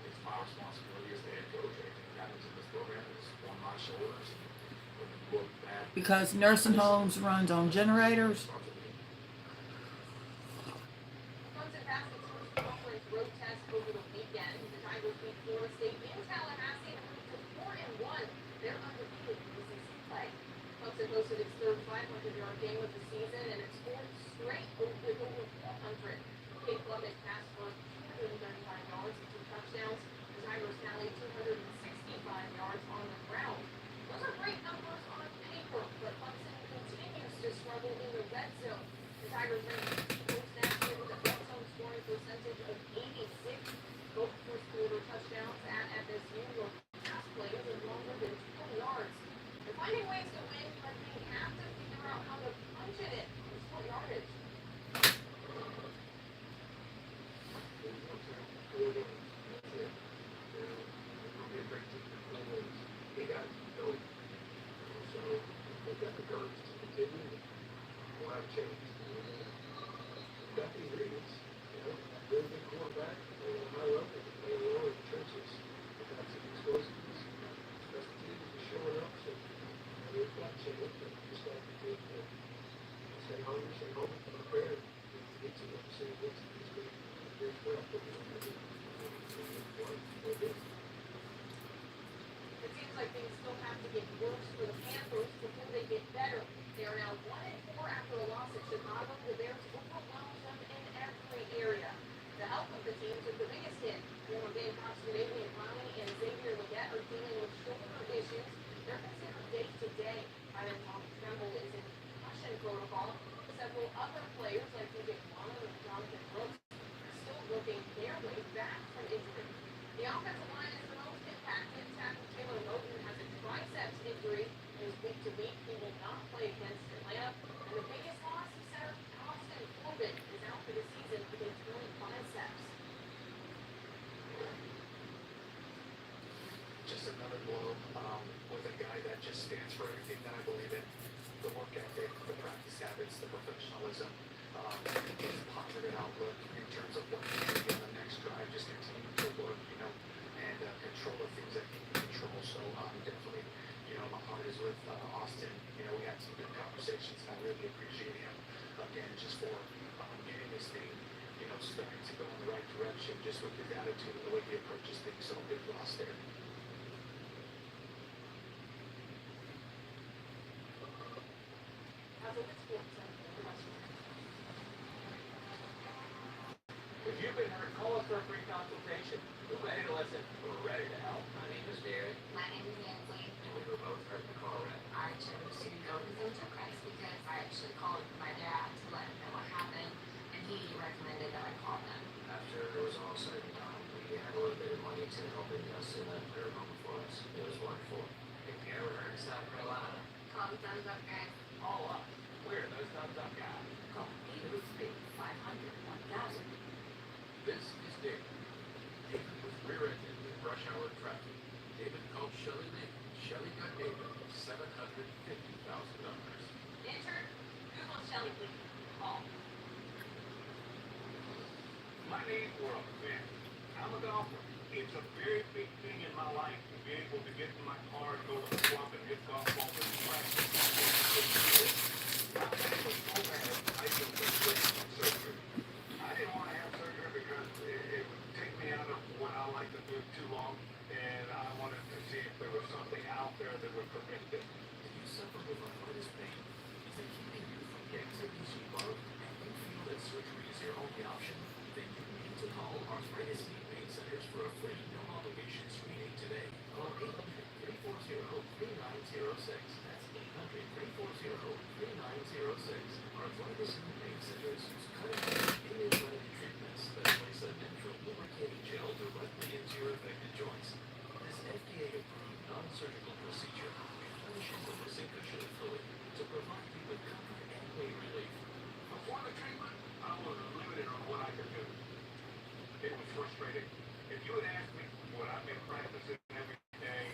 It's my responsibility as the head coach. Anything that happens in this program is on my shoulders. When you look back, because nursing homes runs on generators. Clemson passed its first conference road test over the weekend. The Tigers beat Florida State in Tallahassee to move to 4-1. They're undefeated in ACC play. Clemson hosted its third 500-yard game of the season and its fourth straight with over 400. Kate Clement passed for 235 yards and 2 touchdowns. The Tigers tallied 265 yards on the ground. Those are great numbers on paper, but Clemson continues to struggle in the red zone. The Tigers ranked most nationally with a red zone scoring percentage of 86. Both first quarter touchdowns at FSU were pass plays of longer than 20 yards. And finding ways to win, but they have to figure out how to punch it in with short yardage. they got no. So they got the courage to continue. We'll have change. We got the ingredients. You know, really good quarterback, play on a high level, play well in the trenches. We got some explosiveness. Special teams are showing up. So we've got change, but we just got to continue to stay hungry, stay hungry, prepared. Get to what you say, get to these big, big well, but we don't have to. It seems like things still have to get worse for the Panthers before they get better. They are now 1-4 after a loss at Chicago. The Bears overwhelmed them in every area. The health of the team took the biggest hit. Former Gamecocks Jadavian Clowney and Xavier Leggett are dealing with shoulder issues. They're considered day-to-day. Ivan Tremble is in concussion protocol. Several other players like DJ Connor and Jonathan Brooks are still working their way back from injury. The offensive line is the most impacted. Tackle Taylor Moten has a triceps injury and is week to week. He will not play against Atlanta. And the biggest loss, center Austin Corbett is out for the season with a torn biceps. Just another blow with a guy that just stands for everything that I believe in. The work ethic, the practice habits, the professionalism, his positive outlook in terms of what he can do on the next drive, just continue to work, you know, and control the things that he can control. So definitely, you know, my heart is with Austin. You know, we had some good conversations, and I really appreciate him, again, just for getting this thing, you know, starting to go in the right direction, just with his attitude and the way he approaches things. So big loss there. As a sports center, If you've been hurt, call us for a free consultation. We're ready to listen. We're ready to help. My name is Derek. My name is Nancy. And we were both hurt in a car wreck. I chose to go to Center Christ because I actually called my dad to let him know what happened, and he recommended that I call them. After it was all said and done, we had a little bit of money to help invest in a prayer home for us. It was wonderful. If you ever heard of South Carolina, Call the thumbs up, guys. all up. We're those thumbs up guys. Call 803-500-1000. This is David. David was rear-ended in rush hour traffic. David called Shelley Lee. Shelley got David $750,000. intern, Google Shelly, please. Call. My name's World, man. I'm a golfer. It's a very big thing in my life to be able to get in my car and go to the club and hit golf balls and practice. My back was so bad, I just went surgery. I didn't want to have surgery because it would take me out of what I like to do too long, and I wanted to see if there was something out there that would prevent it. If you suffer with arthritis pain, is it keeping you from getting to easy work, and you feel that surgery is your only option, then you need to call Arthritis Knee Pain Centers for a free, no-obligation screening today. Call 800-340-3906. That's 800-340-3906. Arthritis Knee Pain Centers is cutting-edge, innovative treatment It was frustrating. If you had asked me what I've been practicing every day,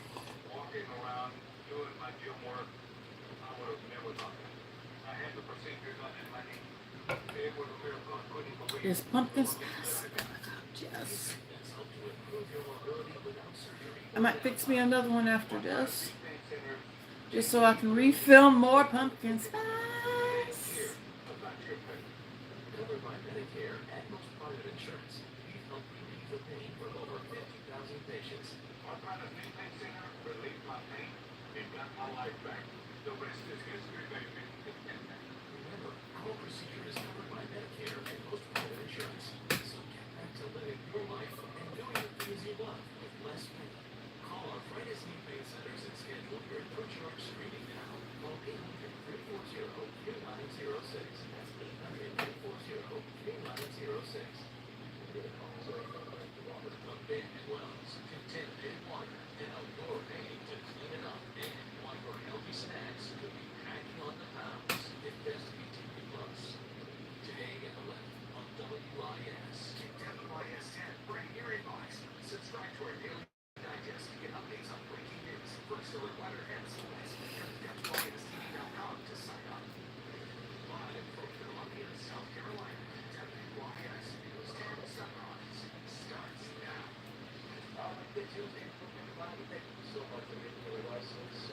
walking around, doing my gym work, I would have never thought that. I had the procedure done in my knee. It was a miracle. I couldn't believe This it. pumpkin The relief that spice. I got. Yes. That's helped to improve your mobility without surgery. I might fix me another one after this, Pain center. just so I can refill more pumpkin spice. About your pay. Covered by Medicare and most private insurance, we've helped relieve the pain for over 50,000 patients. Arthritis Knee Pain Center relieved my pain and got my life back. The rest is history, baby. Remember, our procedure is covered by Medicare and most private insurance. So get back to living your life and doing the things you love with less pain. Call Arthritis Knee Pain Centers and schedule your no-charge screening now. Call 800-340-3906. That's 800-340-3906. Pump in wells, contaminated water, and outdoor pain to clean it up. And one for healthy snacks could be packing on the pounds. It best be TV Plus. Today at 11 on WIS. WIS 10, right in your inbox. Subscribe to our daily digest to get updates on breaking news, first alert weather, and sports. Visit WISTV.com to sign up. Live from Columbia, South Carolina, WIS News 10 Sunrise starts now. Good Tuesday, everybody. Thank you so much for being here with us. It's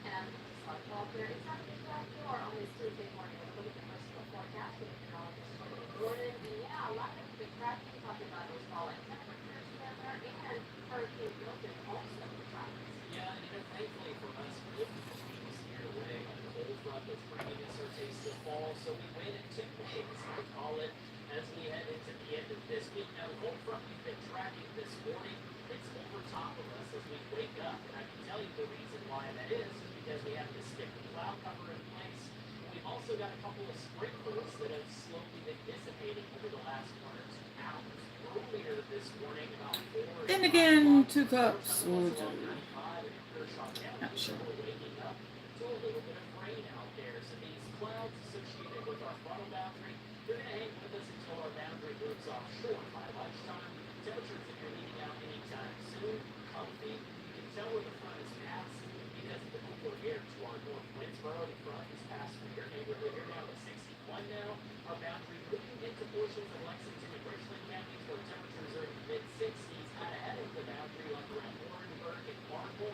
And softball there. It's not just back door on this Tuesday morning. Let's look at the first look forecast with meteorologist Tony Gordon. And yeah, a lot of the traffic talking about those falling temperatures together and Hurricane Milton also in the tropics. Yeah, and thankfully for us, Milton was steered away. A cold front that's bringing us our taste of fall, so we waited 2 days, I call it, as we head into the end of this week. Now, the cold front we've been tracking this morning, it's over top of us as we wake up, and I can tell you the reason why that is because we have this thick cloud cover in place. We've also got a couple of sprinkles that have slowly been dissipating over the last 1 or 2 hours. Earlier this morning, about 4 And again, 2 cups will do. Not sure. We're waking up to a little bit of rain out there. So these clouds associated with our frontal boundary, they're going to hang with us until our boundary moves offshore by lunchtime. Temperatures that you're leaving out anytime soon, comfy. You can tell where the front is passed because of the cooler air to our north. Windsboro, the front is passed through your neighborhood. You're down to 61 now. Our boundary moving into portions of Lexington and Richland counties where temperatures are in the mid-60s, kind of ahead of the boundary like around Orangeburg and Marple.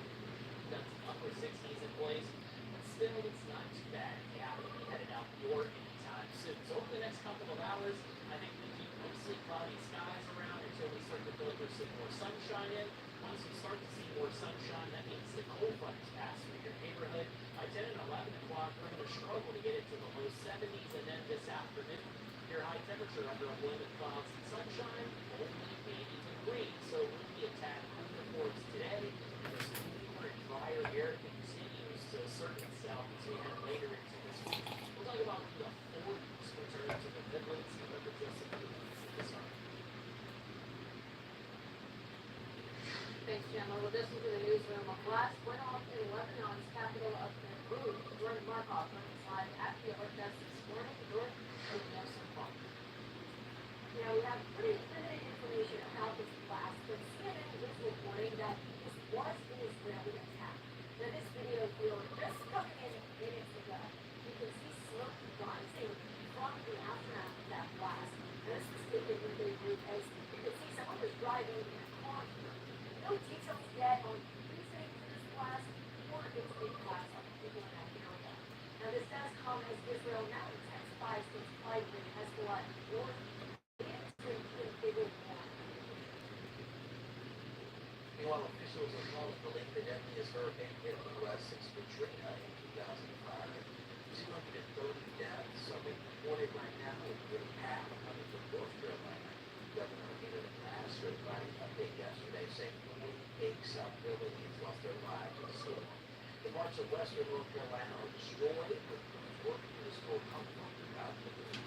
That's upper 60s in place, but still it's not too bad. Yeah, we'll be headed out the door anytime soon. So over the next couple of hours, I think we keep mostly cloudy skies around until we start to filter some more sunshine in. Once we start to see more sunshine, that means the cold front is passed through your neighborhood. By 10 and 11 o'clock, we're going to struggle to get into the low 70s, and then this afternoon, your high temperature under a blend of clouds and sunshine, only 80 degrees. So we'll be a tad cooler for us today. And this cooler and drier air continues to assert itself as we head later into this week. We'll talk about the 40s return to the Midlands. Remember, just a few weeks in the summer. Thanks, Gemma. Well, this is in the newsroom. A blast went off in Lebanon's capital of Beirut. Jordan Markov joins us live at the Alert Desk this morning. Jordan, what do you know so far? You know, we have pretty limited information about this blast, but CNN is reporting that this was an Israeli attack. Now, this video field just coming in minutes ago. You can see smoke rising from the aftermath of that blast. And this was taken in Beirut as you can see someone was driving in a car here. No details yet on reasoning for this blast or its impact on people in that area. Now, this does come as Israel now intensifies its fight with Hezbollah in the north and to a bigger war. Meanwhile, officials are calling the late the deadliest hurricane hit the U.S. since Katrina in 2005. 230 deaths are being reported right now, with nearly half coming from North Carolina. Governor Peter Pass provided an update yesterday saying 28 South Carolinians lost their lives in the storm. The parts of western North Carolina are destroyed, with crews working to restore comfort throughout the region.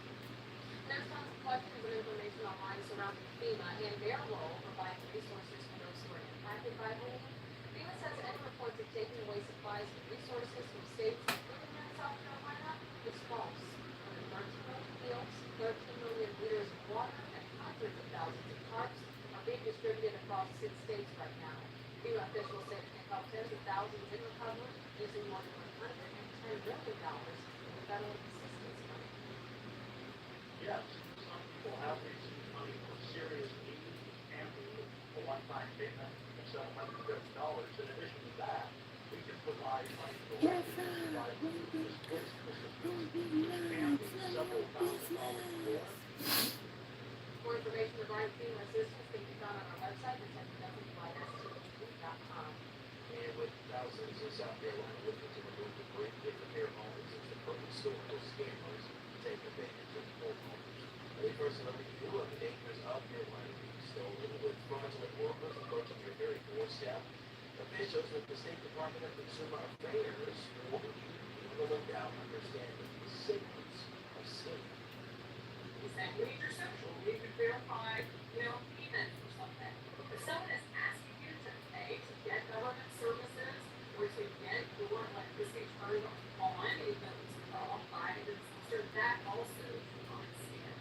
There's tons of questions and information online surrounding FEMA and their role providing resources for those who are impacted by Helene. FEMA says any reports of taking away supplies and resources from states including here in South Carolina is false. More than 13 million meals, 13 million liters of water, and hundreds hundreds of thousands of tarps are being distributed across 6 states right now. FEMA officials say it can help tens of thousands in recovery using more than $110 million in federal assistance money. Yes, some people have received money for serious needs and a one-time payment of $750. In addition to that, we can provide money for families several $1,000s more. More information regarding FEMA assistance can be found on our website at www.stv.com. And with thousands in South Carolina looking to remove debris from their homes, it's the perfect storm for scammers to take advantage of homeowners. We first let you of the dangers of your money being stolen with fraudulent workers approaching your very doorstep. Officials with the State Department of Consumer Affairs warn you to be on the lookout, understanding the signals of scam. Is that we need your social, we could verify, payment or something. If someone is asking you to pay to get government services or to get your electricity turned on, even though it's qualified and it's that also is not scam.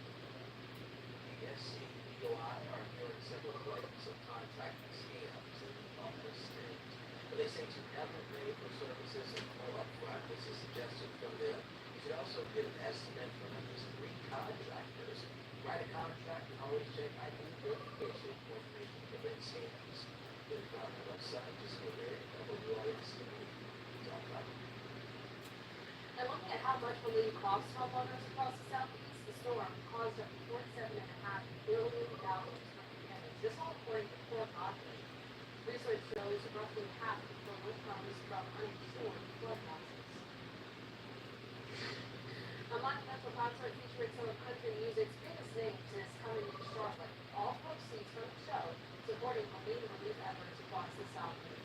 The SCBOI are hearing several claims of contracting scams in the office state. But they say to never pay for services and call up front. This is a suggestion from them. You should also get an estimate from at least 3 contractors. Write a contract and always check ID verification for information to prevent scams. Get it on our website, just go there and WISCB.com. And looking at how much relief costs homeowners across the Southeast, the storm caused up to $47.5 billion from the damage. This all according to Fort Godfrey. Research shows roughly half of the total comes from uninsured flood losses. A monumental concert featuring some of country music's biggest names is coming to Charlotte. All proceeds from the show supporting marine relief efforts across the Southeast.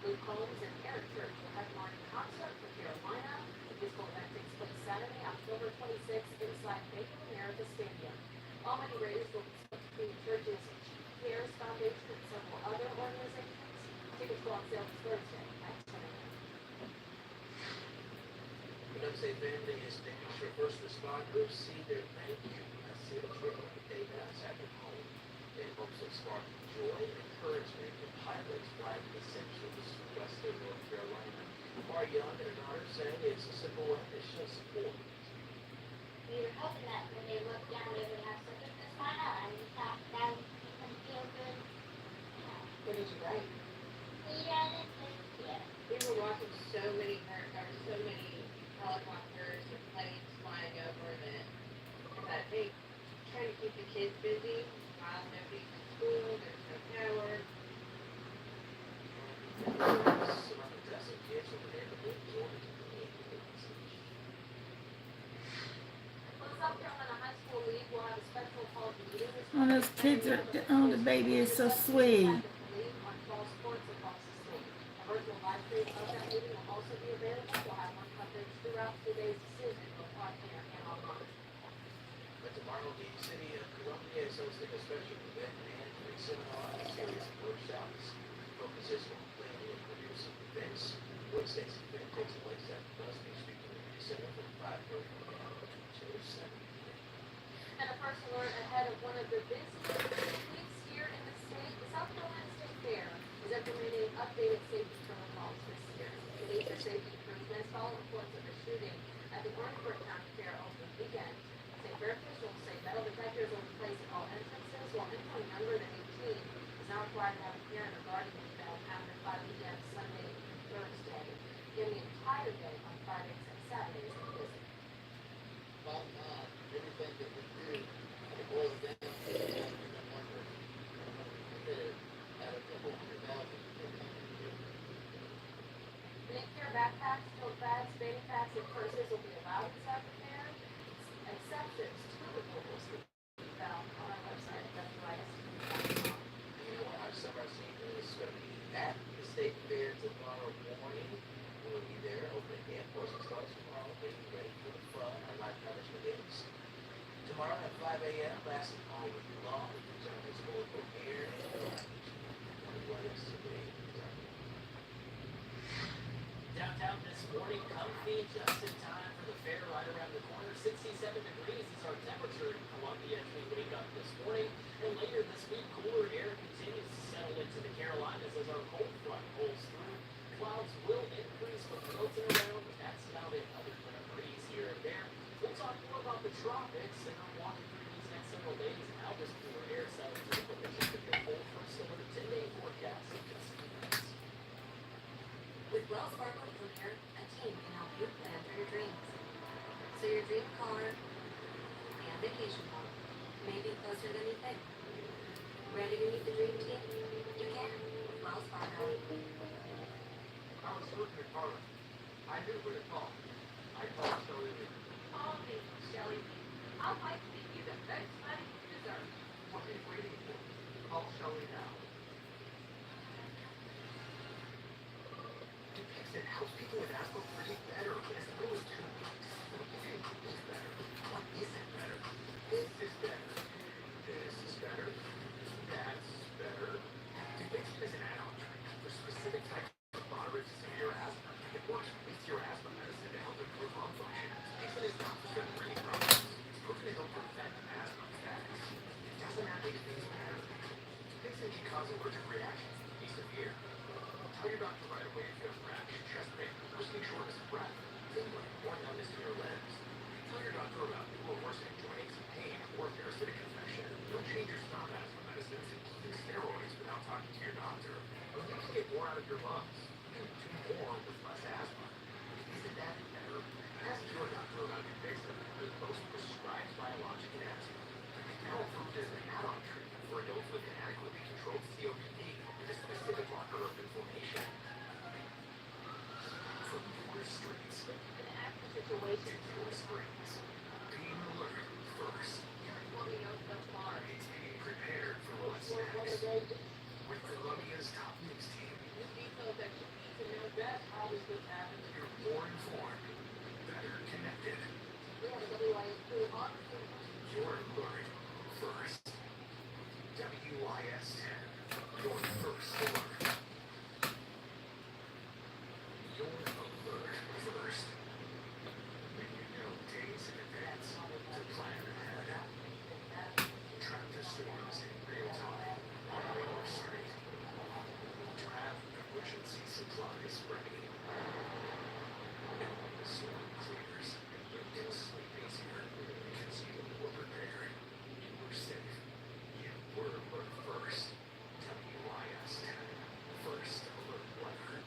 Luke Combs and Eric Church will headline a concert for Carolina. The musical event takes place Saturday, October 26th inside Bank of America Stadium. All money raised will be spent between the church's Cheap Cares Foundation and several other organizations. Tickets go on sale this Thursday at 10 a.m. An upstate family is making sure first responders see their thank you message written on the day that's at their home. In hopes of sparking joy and encouragement, the pilots flying the essentials to Western North Carolina. Our young and her daughter say it's a simple way to show support. We were hoping that when they look down, they would have something to smile and we thought that would make them feel good. What did you write? We read it this year. We were watching so many helicopters and planes flying over that I think trying to keep the kids busy while nobody's in school, there's no power. Some of the dozen kids over there in the neighborhood joined the message. Well, the South Carolina High School League will have a special call meeting this Oh, those kids are, oh, the baby is so sweet. on fall sports across the state. A virtual live stream of that meeting will also be available. We'll have one coverage throughout today's season, both on air and online. But tomorrow, the city of Columbia is hosting a special event management seminar and series of workshops. Focuses on planning and producing events. Wednesday's event takes place at the Busby Street Community Center from 5:30 p.m. to 7 p.m. And a first alert ahead of one of the busiest weeks here in the state. The South Carolina State Fair is implementing updated safety protocols this year. It needs their safety improvements following reports of a shooting at the Orangeburg County Fair over the weekend. State Fair officials say metal detectors will be placed at all entrances, while anyone younger than 18 is now required to have a parent or guardian involved after 5 p.m. Sunday and Thursday, and the entire day on Fridays and Saturdays are busy. Bottom line, everything that we do, it boils down to the number. Out of the 100,000, Big Fair backpacks, tote bags, fanny packs, and purses will be allowed inside the fair. Exceptions to the rules can be found on our website at WISCB.com. You know, our summer season is going to be at the State Fair tomorrow morning. We'll be there, opening the portion starts tomorrow, getting ready for the fun and live coverage begins. Tomorrow at 5 a.m., lasting all week long, the Journey School will air and WISCB. Downtown this morning, comfy, just in time for the fair right around the corner. 67 degrees is our temperature in Columbia as we wake up this morning. And Next night, dessert. What are you waiting for? Call Shelley now. Dupixent helps people with asthma breathe better as little as 2 weeks. What's better? What isn't better? This is better. This is better. That's better. Dupixent is an add-on treatment for specific types of moderate to severe asthma. It works with your asthma medicine to help improve lung function. Dupixent is not for certain breathing problems. It's proven to help prevent asthma attacks. It doesn't have to make things better. Dupixent can cause allergic reactions that can be severe. Tell your doctor right away if you have rash, chest pain, worsening shortness of breath, tingling, or numbness in your limbs. Tell your doctor about new or worsening joint aches and pain or parasitic infection. Don't change your stop asthma medicines and keep steroids without talking to your doctor. Or you can get more out of your lungs. You can do more with less asthma. Isn't that better? Ask your doctor about Dupixent, the most prescribed biologic in asthma. It's now approved as an add-on treatment for adults with inadequately controlled COPD with a specific marker of inflammation. From your streets An active situation. to your springs, being alert first. What we know so far. It's being prepared for what's What are next. they? With Columbia's top news team, New details that you need to know best how this was happening. you're more informed, better connected. We have a WISP on. You're alert first. WIS 10, your first alert. Your alert first. When you know days in advance to plan ahead. Track the storms in real time on your street. To have emergency supplies ready. And when the storm clears, you can sleep easier because you were prepared. You were safe. You were alert first. WIS 10. First alert weather.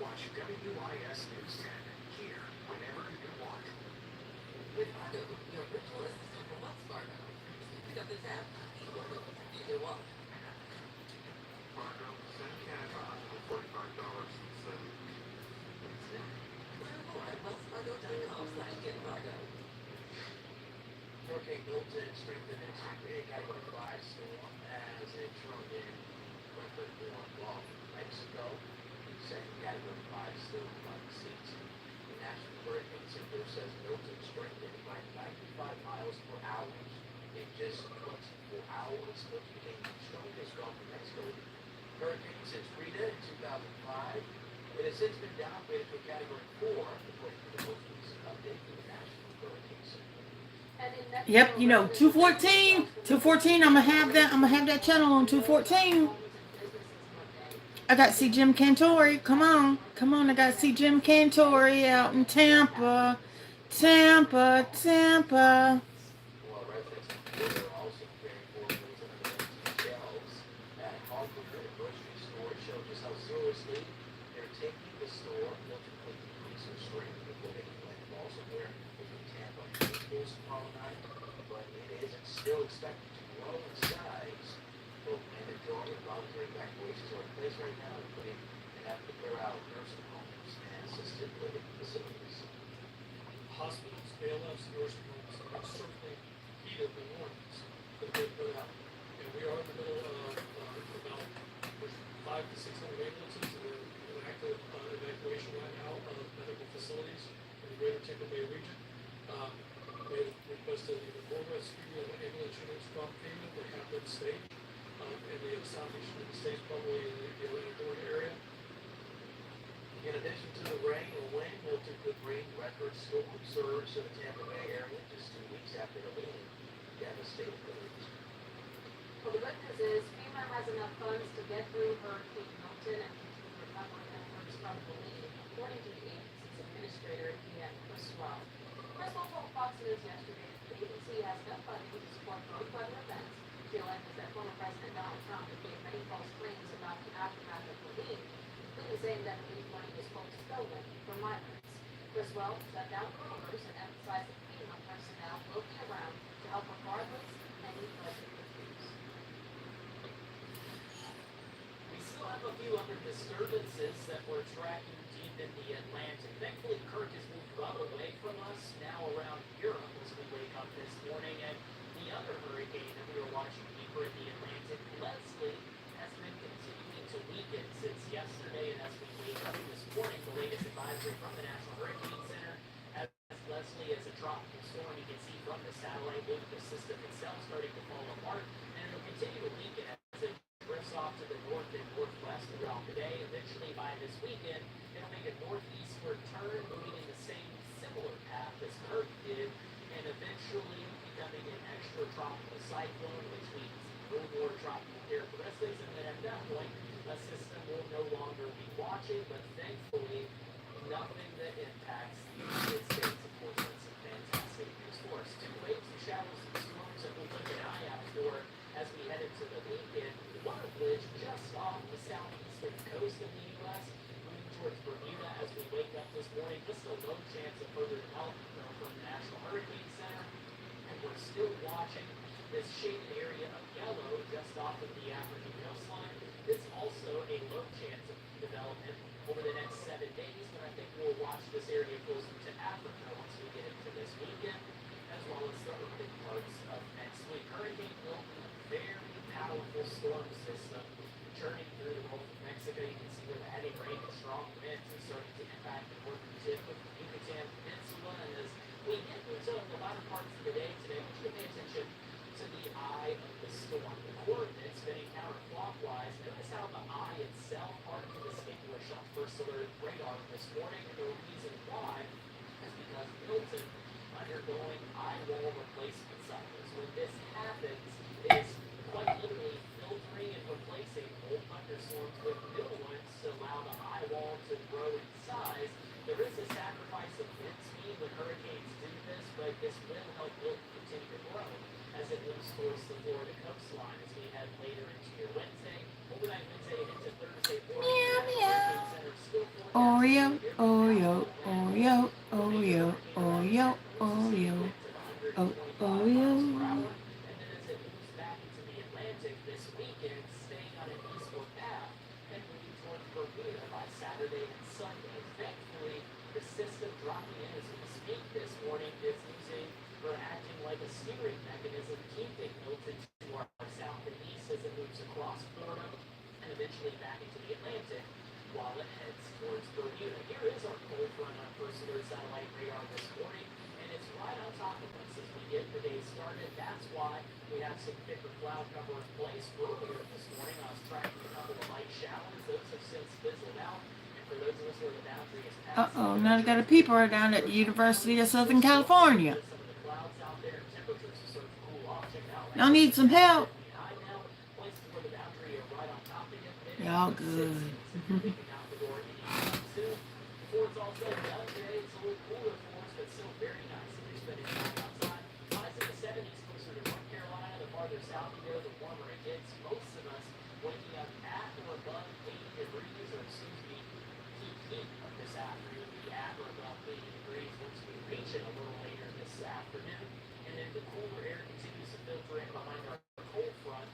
Watch WIS News 10 here whenever you want. With Fargo, your virtual assistant from Wells Fargo. Pick up this app. You do what? Fargo, send cash for $45 and send. Learn more at wellsfargo.com/getfargo. Hurricane Milton strengthened into a Category 5 storm as it turned in quickly on Gulf of Mexico. Second Category 5 storm on the seas. The National Hurricane Center says Milton strengthened by 95 miles per hour in just 24 hours, which became the strongest Gulf of Mexico hurricane since Rita in 2005. It has since been downgraded to a Category 4 according to the most recent update from the National Hurricane Center. And in Mexico, Yep, you know, 214. 214, I'm gonna have that channel on 214. I got to see Jim Cantori. Come on. I got to see Jim Cantori out in Tampa. Tampa. Well, residents in Florida are also preparing for meals and empty shelves at Hawker and grocery stores show just how seriously they're taking the store. Milton could increase their strength before they can landfall somewhere between Tampa and Naples tomorrow night, but it is still expected to grow in size. Both mandatory and voluntary evacuations are in place right now, including an effort to clear out nursing homes and assisted living facilities. Hospitals, ALFs, nursing homes are certainly heeded the warnings that have been put out. And we are in the middle of about 500 to 600 ambulances that are in active evacuation right now of medical facilities in the greater Tampa Bay region. We have requested even more rescue ambulance units from FEMA that have been staged in the southeast United States, probably in the Atlanta, Georgia area. In addition to the rain or wind, Milton could bring record storm surge to the Tampa Bay area just 2 weeks after Helene devastated the region. Well, the good news is FEMA has enough funds to get through Hurricane Milton and continue recovery efforts from Helene, according to the agency's administrator, Deanne Criswell. Criswell told Fox News yesterday that the agency has enough funding to support both weather events. She alleges that former President Donald Trump has made many false claims about the aftermath of Helene, including saying that relief money was quote stolen from migrants. Criswell shut down rumors and emphasized that FEMA personnel will be around to help regardless of any budget reviews. We still have a few other disturbances that we're tracking deep in the Atlantic. Thankfully, Kirk has moved well away from us, now around Europe as we wake up this morning. And hurricane that we were watching deeper in the Atlantic, Leslie, has been continuing to weaken since yesterday, and as we wake up this morning, the latest advisory from the National Hurricane Center has Leslie as a tropical storm. You can see from the satellite look the system itself starting to fall apart, and it'll continue to weaken as it drifts off to the north and northwest throughout the day. Eventually, by this weekend, it'll make a northeastward turn, moving in the same similar path as Kirk did, and eventually becoming an extra tropical cyclone, which means no more tropical characteristics, and then at that point, a system will no longer be watching, but thankfully, nothing that impacts the United States. Of course, that's some fantastic news for us. Two waves of showers and storms that we'll keep an eye out for as we head into the weekend, one of which just off the southeastern coast of the U.S., moving towards Bermuda as we wake up this morning. Just a low chance of further development though from the National Hurricane Center, and we're still watching this shaded area of yellow just off of the African coastline. It's also a low chance of development over the next 7 days, but I think we'll watch this area closer to Africa once we get into this weekend, as well as the early parts of next week. Hurricane Milton, a very powerful storm system churning through the Gulf of Mexico. You can see where the heavy rain and strong winds are starting to impact the northern tip of the Yucatan Peninsula. And as we get into the latter parts of the day today, I want you to pay attention to the eye of the storm. The coordinates spinning counterclockwise. Notice how the eye itself hard to distinguish on first alert radar this morning. And the reason why is because Milton undergoing eye wall replacement cycles. When this happens, it is quite literally filtering and replacing old thunderstorms with new ones to allow the eye wall to grow in size. There is a sacrifice of wind speed when hurricanes do this, but this will help Milton continue to grow as it moves towards the Florida coastline as we head later into your Wednesday, overnight Wednesday and into Thursday morning. Meow, meow. Center still Oreo, forecasting Oreo, Oreo, Oreo, Oreo, Oreo, oh, Oreo. and then as it moves back into the Atlantic this weekend, staying on an eastward path and moving towards Bermuda by Saturday and Sunday. Thankfully, the system dropping in as we speak this morning is using or acting like a steering mechanism, keeping Milton to our south and east as it moves across Florida and eventually back into the Atlantic while it heads towards Bermuda. Here is our cold front on first alert satellite radar this morning, and it's right on top of us as we get the day started. That's why we have some thicker cloud cover in place. Earlier this morning, I was tracking a couple of light showers. Those have since fizzled out. And for those of us where the boundary is past, Now I got a peeper down at the University of Southern California. some of the clouds out there, temperatures are starting to cool off. Check it out. Y'all need some help. Now, places where the boundary are right on top of you. Y'all good. Picking out the door anytime soon. Before it's all said and done today, it's a little cooler for us, but still very nice if you're spending time outside. Highs in the 70s closer to North Carolina. The farther south you go, the warmer it gets. Most of us waking up at or above 80 degrees, or soon to be peak heat of this afternoon. Be at or above 80 degrees once we reach it a little later this afternoon. And then the cooler air continues to filter in behind our cold front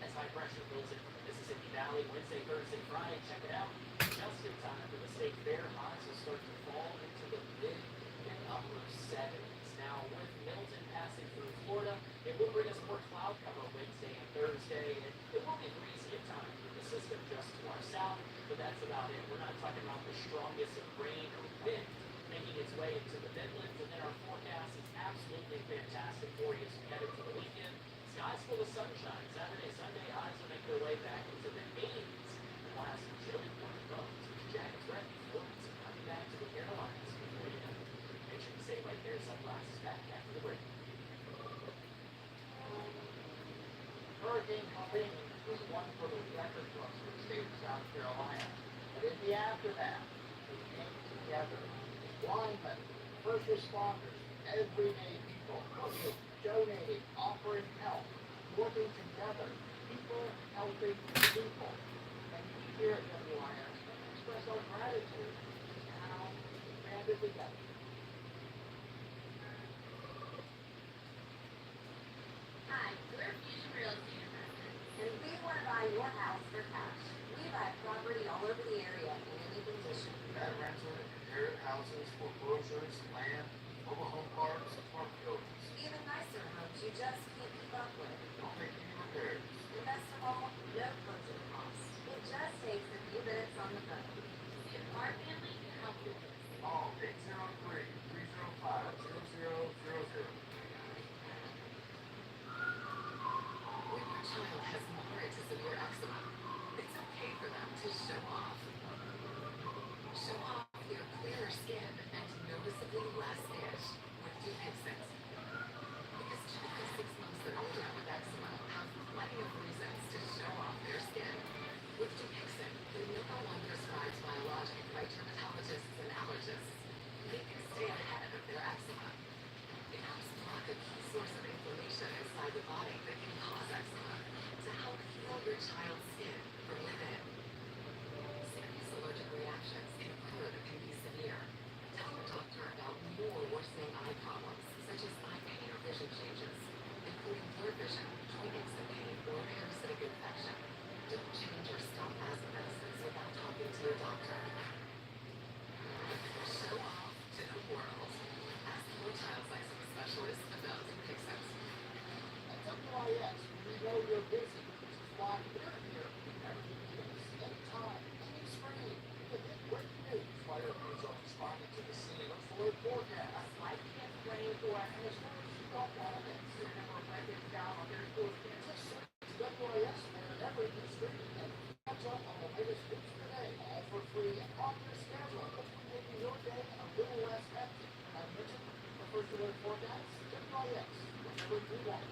as high pressure builds in from the Mississippi Valley. Wednesday, Thursday, Friday, check it out. Just in time for the state fair. Highs will start to fall into the mid and upper 70s. Now, with Milton passing through Florida, it will bring us more cloud cover Wednesday and Thursday, and it will be breezy at times with the system just to our south, but that's about it. We're not talking about the strongest of rain or wind making its way into the Midlands, and then our forecast is absolutely fantastic for you as we head into the weekend. Skies full of sunshine. Saturday, Sunday, highs will make their way back into the 80s. And we'll have some chilly winter coats. Jackets ready for it. So coming back to the Carolinas before you know it. Make sure to stay right there. Sunglasses back after the break. Hurricane Helene was one for the record books for the state of South Carolina. But in the aftermath, we came together. Linemen, first responders, everyday people, cooking, donating, offering help, working together, people helping people. And we here at WIS express our gratitude to how we banded together. Hi, we're Fusion Real Estate Investments, and we want to buy your house for cash. We buy property all over the area in any condition. That rental and inherit houses, foreclosures, land, mobile home parks, park buildings. Even nicer homes you just can't keep up with. severe eczema. It's okay for them to show off. Show off their clearer skin and noticeably less itch with Dupixent. Because children 6 months and older with eczema have plenty of reasons to show off their skin. With Dupixent, the number one prescribed biologic by dermatologists and allergists, they can stay ahead of their eczema. It helps block a key source of inflammation inside the body that can cause eczema to help heal your child's skin from within. Serious allergic reactions can be severe. Tell your doctor about more worsening eye problems, such as eye pain or vision changes, including blurred vision, joint aches and pain, or parasitic infection. Don't change or stop asthma medicines without talking to your doctor. Show off to the world. Ask your child's eczema specialist about Dupixent. At WIS, we know you're busy, which is why we're here. Everything you need, anytime, any screen. You can get great news. Fire crews are responding to the scene of Floyd forecast. A slight chance of rain or And as long as you don't want to miss, the number of records down on their forecast. just search WIS wherever you stream and catch up on the latest news today, all for free and on your schedule, which will make your day a little less hectic. I mentioned the first alert forecast, WIS, whenever you want.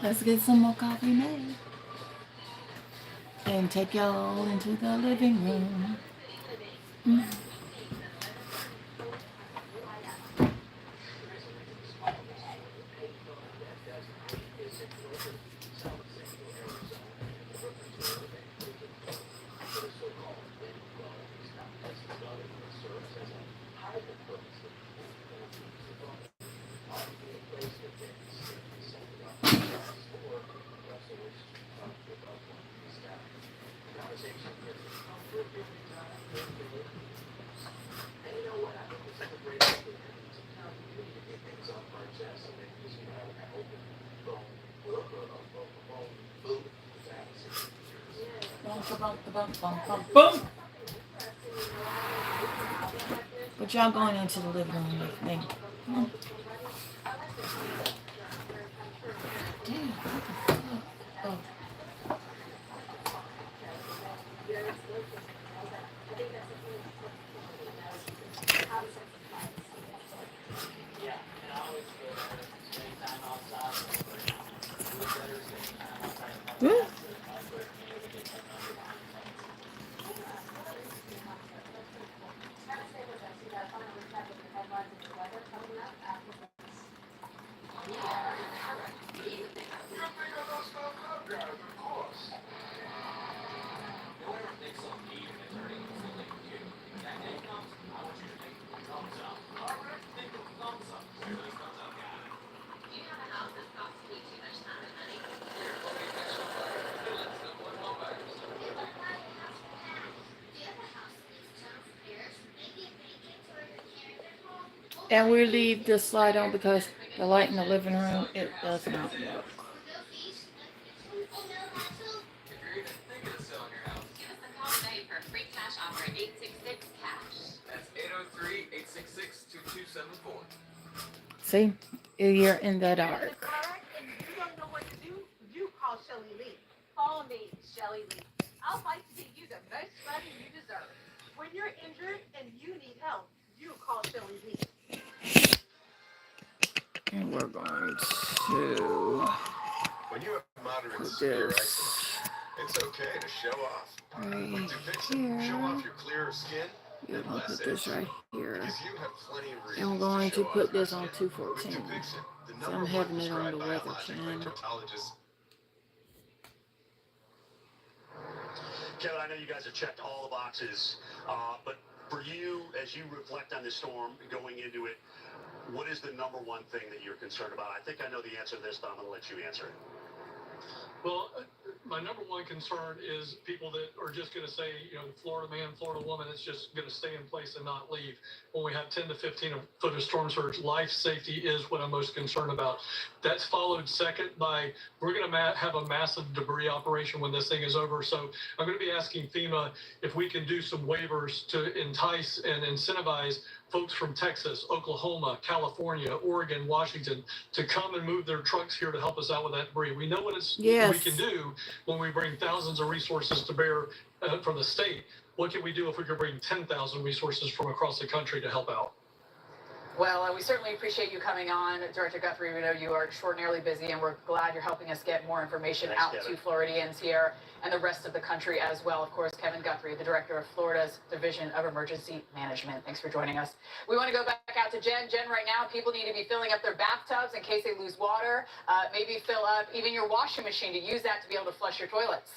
Let's get some more coffee made. And take y'all into the living room. And you know what? I think this is a great opportunity. Sometimes we need to get things off our chest and then just have an open bone, boom, Boom. But y'all going into the living room with me. Damn, what the fuck? Oh. Woo. Whoever thinks on eating is earning a feeling you. That day comes, I want you to think thumbs up. All right, think of thumbs up. Where those thumbs up guys? You have a house that's costing you too much time and money. Here, let me fix your fire. Feeling simple and homebuyers. Do you have a house that needs total repairs? Maybe a vacant or your parents at home? And we leave this slide on because the light in the living room, it does not work. With no fees? Oh no, not so. If you're even thinking of selling your house, Give us a call today for a free cash offer at 866-CASH. that's 803-866-2274. See? You're in the dark. And you don't know what to do? You call Shelly Lee. Call me, Shelly Lee. I'll fight to get you the best money you deserve. When you're injured and you need help, you call Shelly Lee. And we're going to When you have moderate put severe this eczema, it's okay to show off. right With Dupixent, show off here. your clearer skin We're and going to less put this itch. right here. Because you have plenty of reasons And we're going to to show put off your this on skin. With 214. Dupixent, the So I'm number one having it on prescribed the weather biologic by channel. dermatologists. Kevin, I know you guys have checked all the boxes, but for you, as you reflect on the storm going into it, what is the number one thing that you're concerned about? I think I know the answer to this, but I'm going to let you answer it. Well, my number one concern is people that are just going to say, Florida man, Florida woman, it's just going to stay in place and not leave. When we have 10 to 15 foot of storm surge, life safety is what I'm most concerned about. That's followed second by we're going to have a massive debris operation when this thing is over. So I'm going to be asking FEMA if we can do some waivers to entice and incentivize folks from Texas, Oklahoma, California, Oregon, Washington to come and move their trucks here to help us out with that debris. We know what we can do when we bring thousands of resources to bear from the state. What can we do if we could bring 10,000 resources from across the country to help out? Well, we certainly appreciate you coming on, Director Guthrie. We know you are extraordinarily busy, and we're glad you're helping us get more information out to Floridians here and the rest of the country as well. Of course, Kevin Guthrie, the Director of Florida's Division of Emergency Management. Thanks for joining us. We want to go back out to Jen. Jen, right now, people need to be filling up their bathtubs in case they lose water. Maybe fill up even your washing machine to use that to be able to flush your toilets.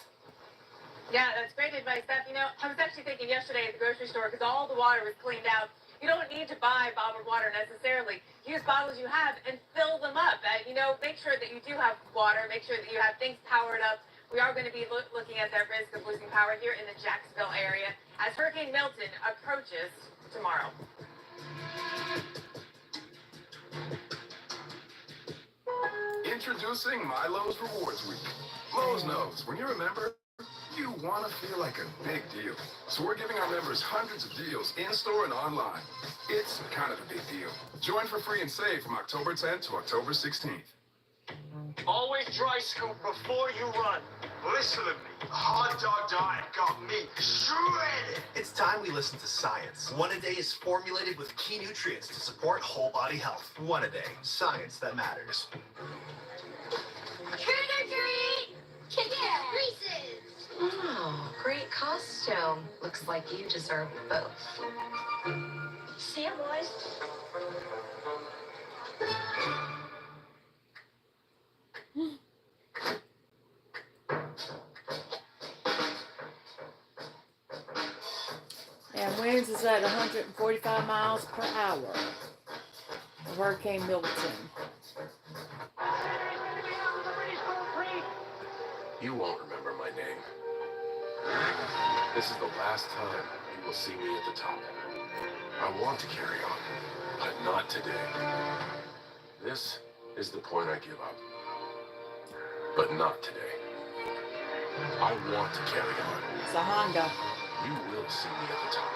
Yeah, that's great advice, Steph. I was actually thinking yesterday at the grocery store, because all the water was cleaned out. You don't need to buy bottled water necessarily. Use bottles you have and fill them up. Make sure that you do have water. Make sure that you have things powered up. We are going to be looking at that risk of losing power here in the Jacksonville area as Hurricane Milton approaches tomorrow. Introducing Milo's Rewards Week. Lowe's knows when you're a member, you want to feel like a big deal. So we're giving our members hundreds of deals in-store and online. It's kind of a big deal. Join for free and save from October 10th to October 16th. Always dry scoop before you run. Listen to me. The hot dog diet got me shredded. It's time we listen to science. One A Day is formulated with key nutrients to support whole body health. One A Day, science that matters. Trick or treat! Chicken Reese's! Wow, great costume. Looks like you deserve both. See ya, boys. And winds is at 145 miles per hour. Hurricane Milton. You won't remember my name. This is the last time you will see me at the top. I want to carry on, but not today. This is the point I give up. But not today. I want to carry on. It's a Honda. You will see me at the top.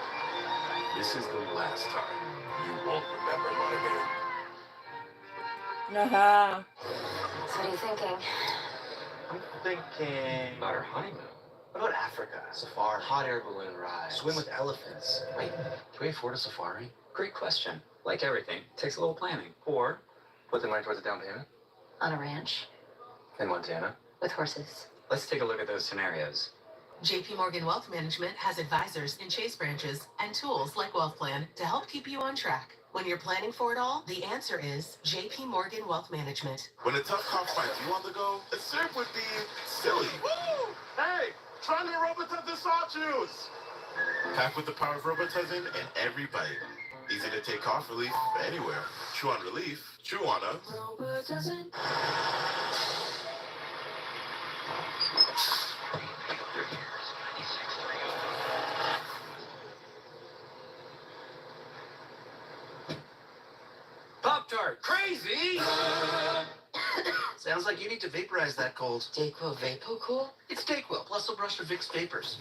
This is the last time you won't remember my name. Uh-huh. So what are you thinking? I'm thinking about our honeymoon. What about Africa? Safari. Hot air balloon ride. Swim with elephants. Wait, can we afford a safari? Great question. Like everything, takes a little planning. Or put the money towards a down payment. On a ranch In Montana. with horses. Let's take a look at those scenarios. JP Morgan Wealth Management has advisors in Chase branches and tools like Wealth Plan to help keep you on track. When you're planning for it all, the answer is JP Morgan Wealth Management. When a tough cop finds you on the go, a syrup would be silly. Woo! Hey, try the Robitussin saw juice! Packed with the power of Robitussin in every bite. Easy to take cough relief anywhere. Chew on relief. Chew on a Robitussin. Pop-Tart, crazy! Sounds like you need to vaporize that cold. Dayquil Vapo Cool? It's Dayquil, plus a brush of Vicks Vapors.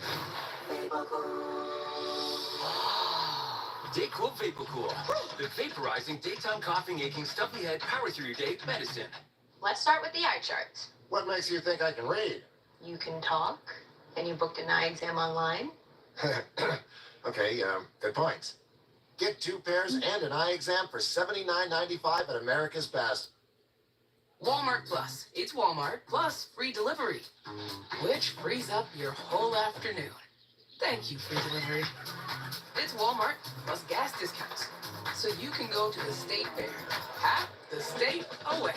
Dayquil VapoCool, the vaporizing daytime coughing, aching, stuffy head, power through your day medicine. Let's start with the eye chart. What makes you think I can read? You can talk, and you booked an eye exam online. Okay, good points. Get 2 pairs and an eye exam for $79.95 at America's Best. Walmart Plus. It's Walmart plus free delivery, which frees up your whole afternoon. Thank you, free delivery. It's Walmart plus gas discounts, so you can go to the state fair, half the state away.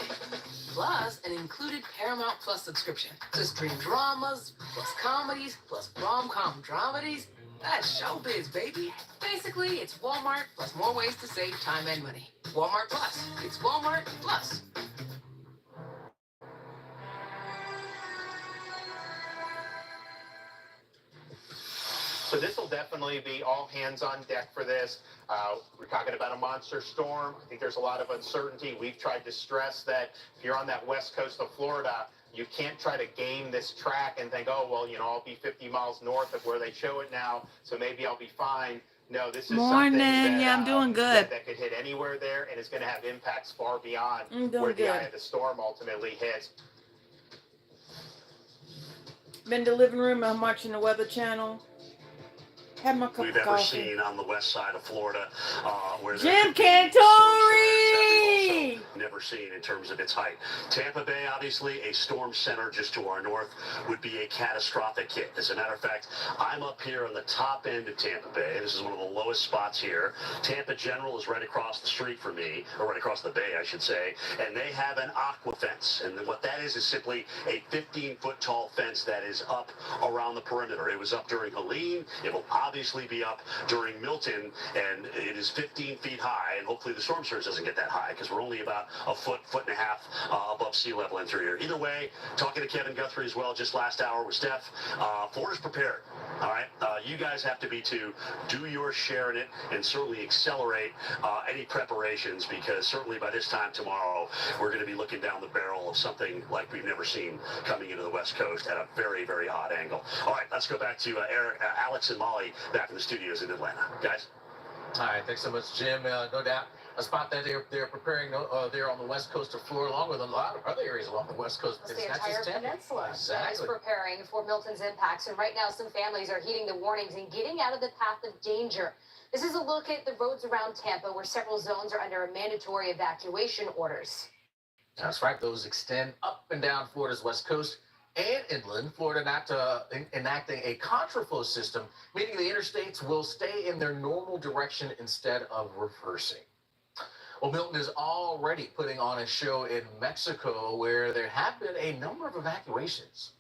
Plus an included Paramount Plus subscription to stream dramas, plus comedies, plus rom-com dramedies. That's showbiz, baby. Basically, it's Walmart plus more ways to save time and money. Walmart Plus. It's Walmart Plus. So this will definitely be all hands on deck for this. We're talking about a monster storm. I think there's a lot of uncertainty. We've tried to stress that if you're on that west coast of Florida, you can't try to game this track and think, oh, well, I'll be 50 miles north of where they show it now, so maybe I'll be fine. No, this is something that, Yeah, I'm doing good. that could hit anywhere there, and it's going to have impacts far beyond I'm doing where the good. eye of the storm ultimately hits. Been to the living room. I'm watching the Weather Channel. Had my cup We've of ever coffee. seen on the west side of Florida, where Jim Cantori! Never seen in terms of its height. Tampa Bay, obviously, a storm center just to our north would be a catastrophic hit. As a matter of fact, I'm up here on the top end of Tampa Bay. This is one of the lowest spots here. Tampa General is right across the street from me, or right across the bay, I should say, and they have an aqua fence. And what that is simply a 15-foot tall fence that is up around the perimeter. It was up during Helene. It will obviously be up during Milton, and it is 15 feet high, and hopefully the storm surge doesn't get that high, because we're only about a foot and a half above sea level in through here. Either way, talking to Kevin Guthrie as well just last hour with Steph, Florida's prepared. All right, you guys have to be to do your share in it and certainly accelerate any preparations, because certainly by this time tomorrow, we're going to be looking down the barrel of something like we've never seen coming into the West Coast at a very, very odd angle. All right, let's go back to Alex and Molly back in the studios in Atlanta. Guys? All right, thanks so much, Jim. No doubt, a spot that they're preparing there on the west coast of Florida, along with a lot of other areas along the west coast. It's the entire peninsula that is Exactly. preparing for Milton's impacts. And right now, some families are heeding the warnings and getting out of the path of danger. This is a look at the roads around Tampa, where several zones are under mandatory evacuation orders. That's right. Those extend up and down Florida's west coast and inland. Florida enacting a contraflow system, meaning the interstates will stay in their normal direction instead of reversing. Well, Milton is already putting on a show in Mexico, where there have been a number of evacuations.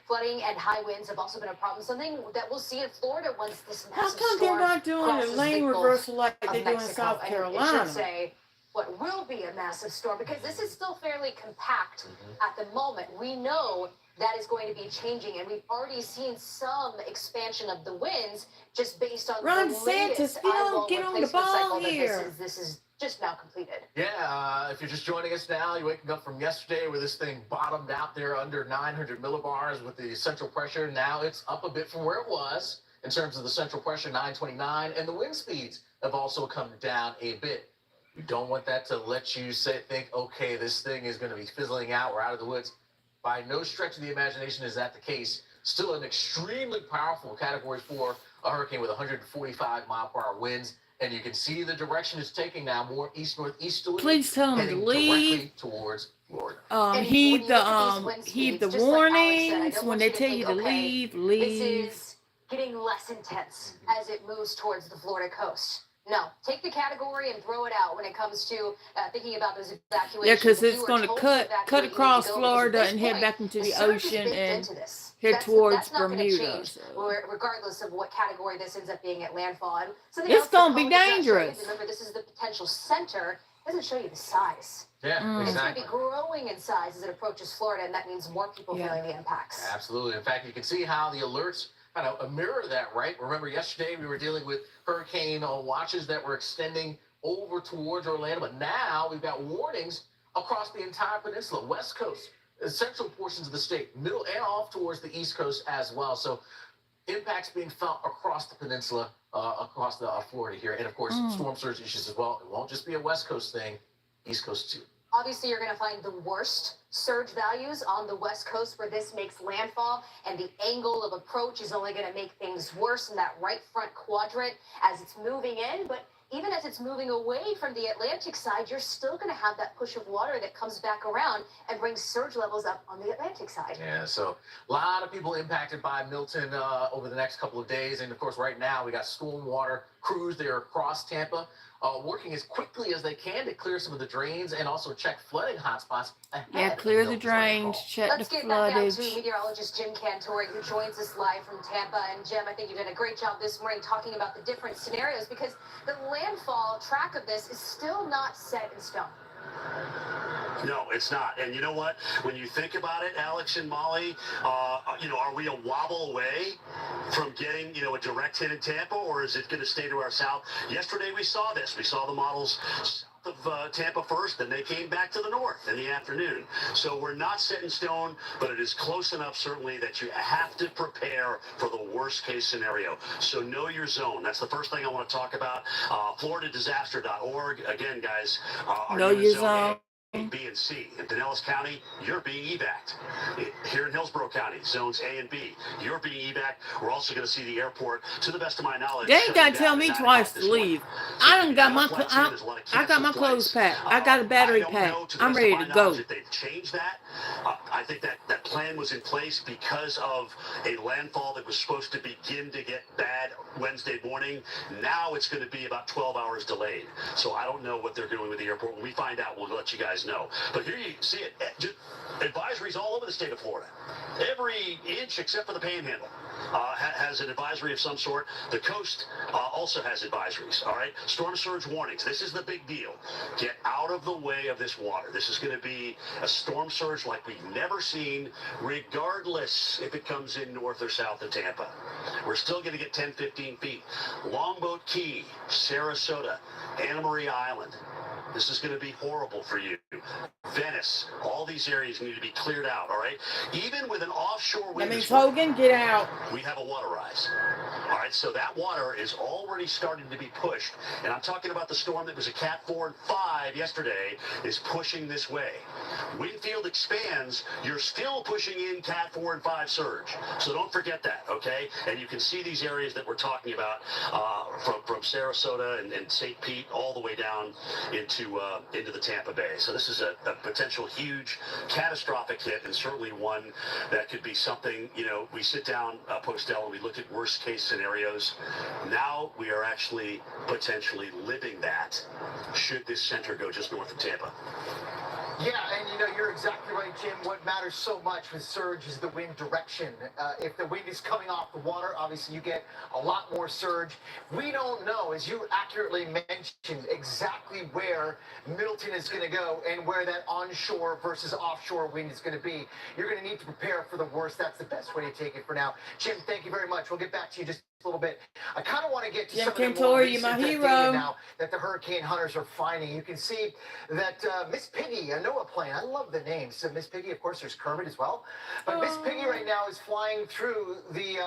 Flooding and high winds have also been a problem, something that we'll see in Florida once this How massive come they're storm not doing a crosses lane the Gulf reversal like of they do in Mexico. South And Carolina? it should say what will be a massive storm, because this is still fairly compact at the moment. We know that is going to be changing, and we've already seen some expansion of the winds just based on Ron the DeSantis, latest you don't eyewall get on the replacement ball cycle that here. this is just now completed. Yeah, if you're just joining us now, you're waking up from yesterday where this thing bottomed out there under 900 millibars with the central pressure. Now it's up a bit from where it was in terms of the central pressure, 929, and the wind speeds have also come down a bit. You don't want that to let you think, okay, this thing is going to be fizzling out, we're out of the woods. By no stretch of the imagination is that the case. Still an extremely powerful Category 4 hurricane with 145 mile per hour winds. And you can see the direction it's taking now, more east-northeasterly. Please tell them to leave. Directly towards Florida. Heed the warnings when they tell you to leave. This is getting less intense as it moves towards the Florida coast. No, take the category and throw it out when it comes to thinking about those evacuations. Yeah, because it's going to cut across Florida and head back into the ocean and head towards Bermuda. Regardless of what category this ends up being at landfall. And it's going to be dangerous. Remember, this is the potential center. It doesn't show you the size. Yeah, It's exactly. going to be growing in size as it approaches Florida, and that means more people feeling the impacts. Absolutely. In fact, you can see how the alerts kind of mirror that, right? Remember, yesterday we were dealing with hurricane watches that were extending over towards Orlando, but now we've got warnings across the entire peninsula, west coast, central portions of the state, middle and off towards the east coast as well. So impacts being felt across the peninsula, across the Florida here, and of course storm surge issues as well. It won't just be a west coast thing, east coast too. Obviously, you're going to find the worst surge values on the west coast where this makes landfall, and the angle of approach is only going to make things worse in that right front quadrant as it's moving in. But even as it's moving away from the Atlantic side, you're still going to have that push of water that comes back around and brings surge levels up on the Atlantic side. Yeah, so a lot of people impacted by Milton over the next couple of days. And of course, right now we got stormwater crews there across Tampa working as quickly as they can to clear some of the drains and also check flooding hotspots. Yeah, clear the drains, check Let's the get back out floodage. to meteorologist Jim Cantori, who joins us live from Tampa. And Jim, I think you did a great job this morning talking about the different scenarios, because the landfall track of this is still not set in stone. No, it's not. And you know what? When you think about it, Alex and Molly, are we a wobble away from getting, a direct hit in Tampa, or is it going to stay to our south? Yesterday we saw this. We saw the models south of Tampa first, then they came back to the north in the afternoon. So we're not set in stone, but it is close enough, certainly, that you have to prepare for the worst case scenario. So know your zone. That's the first thing I want to talk about. Floridadisaster.org. Again, guys, are Know you in your zone zone. A, B, and C? In Pinellas County, you're being evac'd. Here in Hillsborough County, zones A and B, you're being evac'd. We're also going to see the airport, to the best of my knowledge. They ain't gotta tell me twice to leave. I done got I got my clothes packed. I got a battery packed. I'm ready to go. If they've changed that, I think that plan was in place because of a landfall that was supposed to begin to get bad Wednesday morning. Now it's going to be about 12 hours delayed. So I don't know what they're doing with the airport. When we find out, we'll let you guys know. But here you see it. Just advisories all over the state of Florida. Every inch except for the Panhandle has an advisory of some sort. The coast also has advisories, all right? Storm surge warnings. This is the big deal. Get out of the way of this water. This is going to be a storm surge like we've never seen, regardless if it comes in north or south of Tampa. We're still going to get 10, 15 feet. Longboat Key, Sarasota, Anna Maria Island. This is going to be horrible for you. Venice, all these areas need to be cleared out, all right? Even with an offshore wind. That means Hogan, get out. We have a water rise. All right, so that water is already starting to be pushed. And I'm talking about the storm that was a Cat 4 and 5 yesterday is pushing this way. Wind field expands, you're still pushing in Cat 4 and 5 surge. So don't forget that, okay? And you can see these areas that we're talking about from Sarasota and St. Pete all the way down into the Tampa Bay. So this is a potential huge catastrophic hit, and certainly one that could be something, we sit down post-L and we look at worst case scenarios. Now we are actually potentially living that should this center go just north of Tampa. Yeah, and you're exactly right, Jim. What matters so much with surge is the wind direction. If the wind is coming off the water, obviously you get a lot more surge. We don't know, as you accurately mentioned, exactly where Middleton is going to go and where that onshore versus offshore wind is going to be. You're going to need to prepare for the worst. That's the best way to take it for now. Jim, thank you very much. We'll get back to you just a little bit. I kind of want to get to some of the more recent data now that the hurricane hunters are finding. You can see that Miss Piggy, a NOAA plane, I love the names. So Miss Piggy, of course, there's Kermit as well. But Miss Piggy right now is flying through the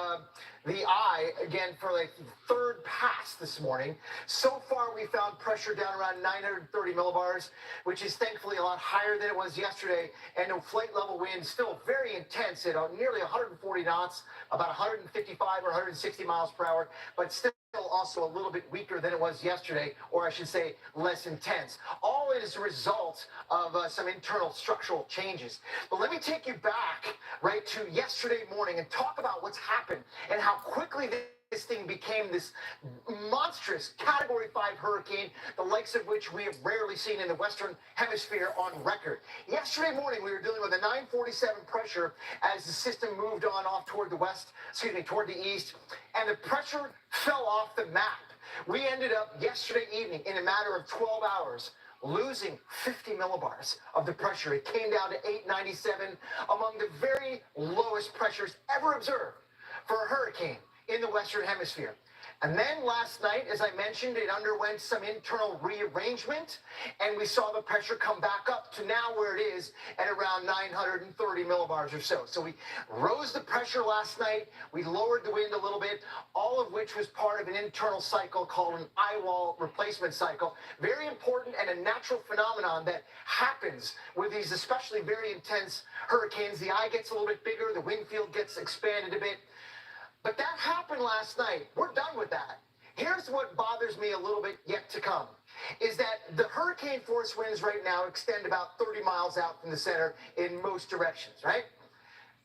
eye again for like the third pass this morning. So far, we found pressure down around 930 millibars, which is thankfully a lot higher than it was yesterday. And no flight level wind, still very intense at nearly 140 knots, about 155 or 160 miles per hour, but still also a little bit weaker than it was yesterday, or I should say less intense. All is a result of some internal structural changes. But let me take you back right to yesterday morning and talk about what's happened and how quickly this thing became this monstrous Category 5 hurricane, the likes of which we have rarely seen in the Western Hemisphere on record. Yesterday morning, we were dealing with a 947 pressure as the system moved on off toward the east, and the pressure fell off the map. We ended up yesterday evening, in a matter of 12 hours, losing 50 millibars of the pressure. It came down to 897, among the very lowest pressures ever observed for a hurricane in the Western Hemisphere. And then last night, as I mentioned, it underwent some internal rearrangement, and we saw the pressure come back up to now where it is at around 930 millibars or so. So we rose the pressure last night, we lowered the wind a little bit, all of which was part of an internal cycle called an eye wall replacement cycle. Very important and a natural phenomenon that happens with these especially very intense hurricanes. The eye gets a little bit bigger, the wind field gets expanded a bit. But that happened last night. We're done with that. Here's what bothers me a little bit yet to come, is that the hurricane force winds right now extend about 30 miles out from the center in most directions, right?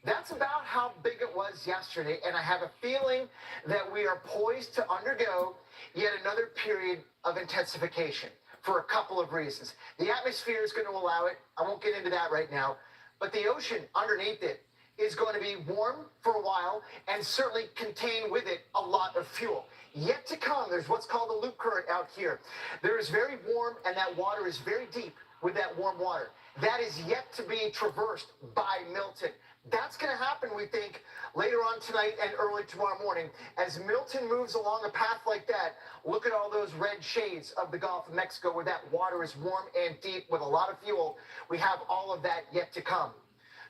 That's about how big it was yesterday, and I have a feeling that we are poised to undergo yet another period of intensification for a couple of reasons. The atmosphere is going to allow it. I won't get into that right now, but the ocean underneath it is going to be warm for a while and certainly contain with it a lot of fuel. Yet to come, there's what's called a loop current out here. There is very warm, and that water is very deep with that warm water. That is yet to be traversed by Milton. That's going to happen, we think, later on tonight and early tomorrow morning. As Milton moves along a path like that, look at all those red shades of the Gulf of Mexico where that water is warm and deep with a lot of fuel. We have all of that yet to come.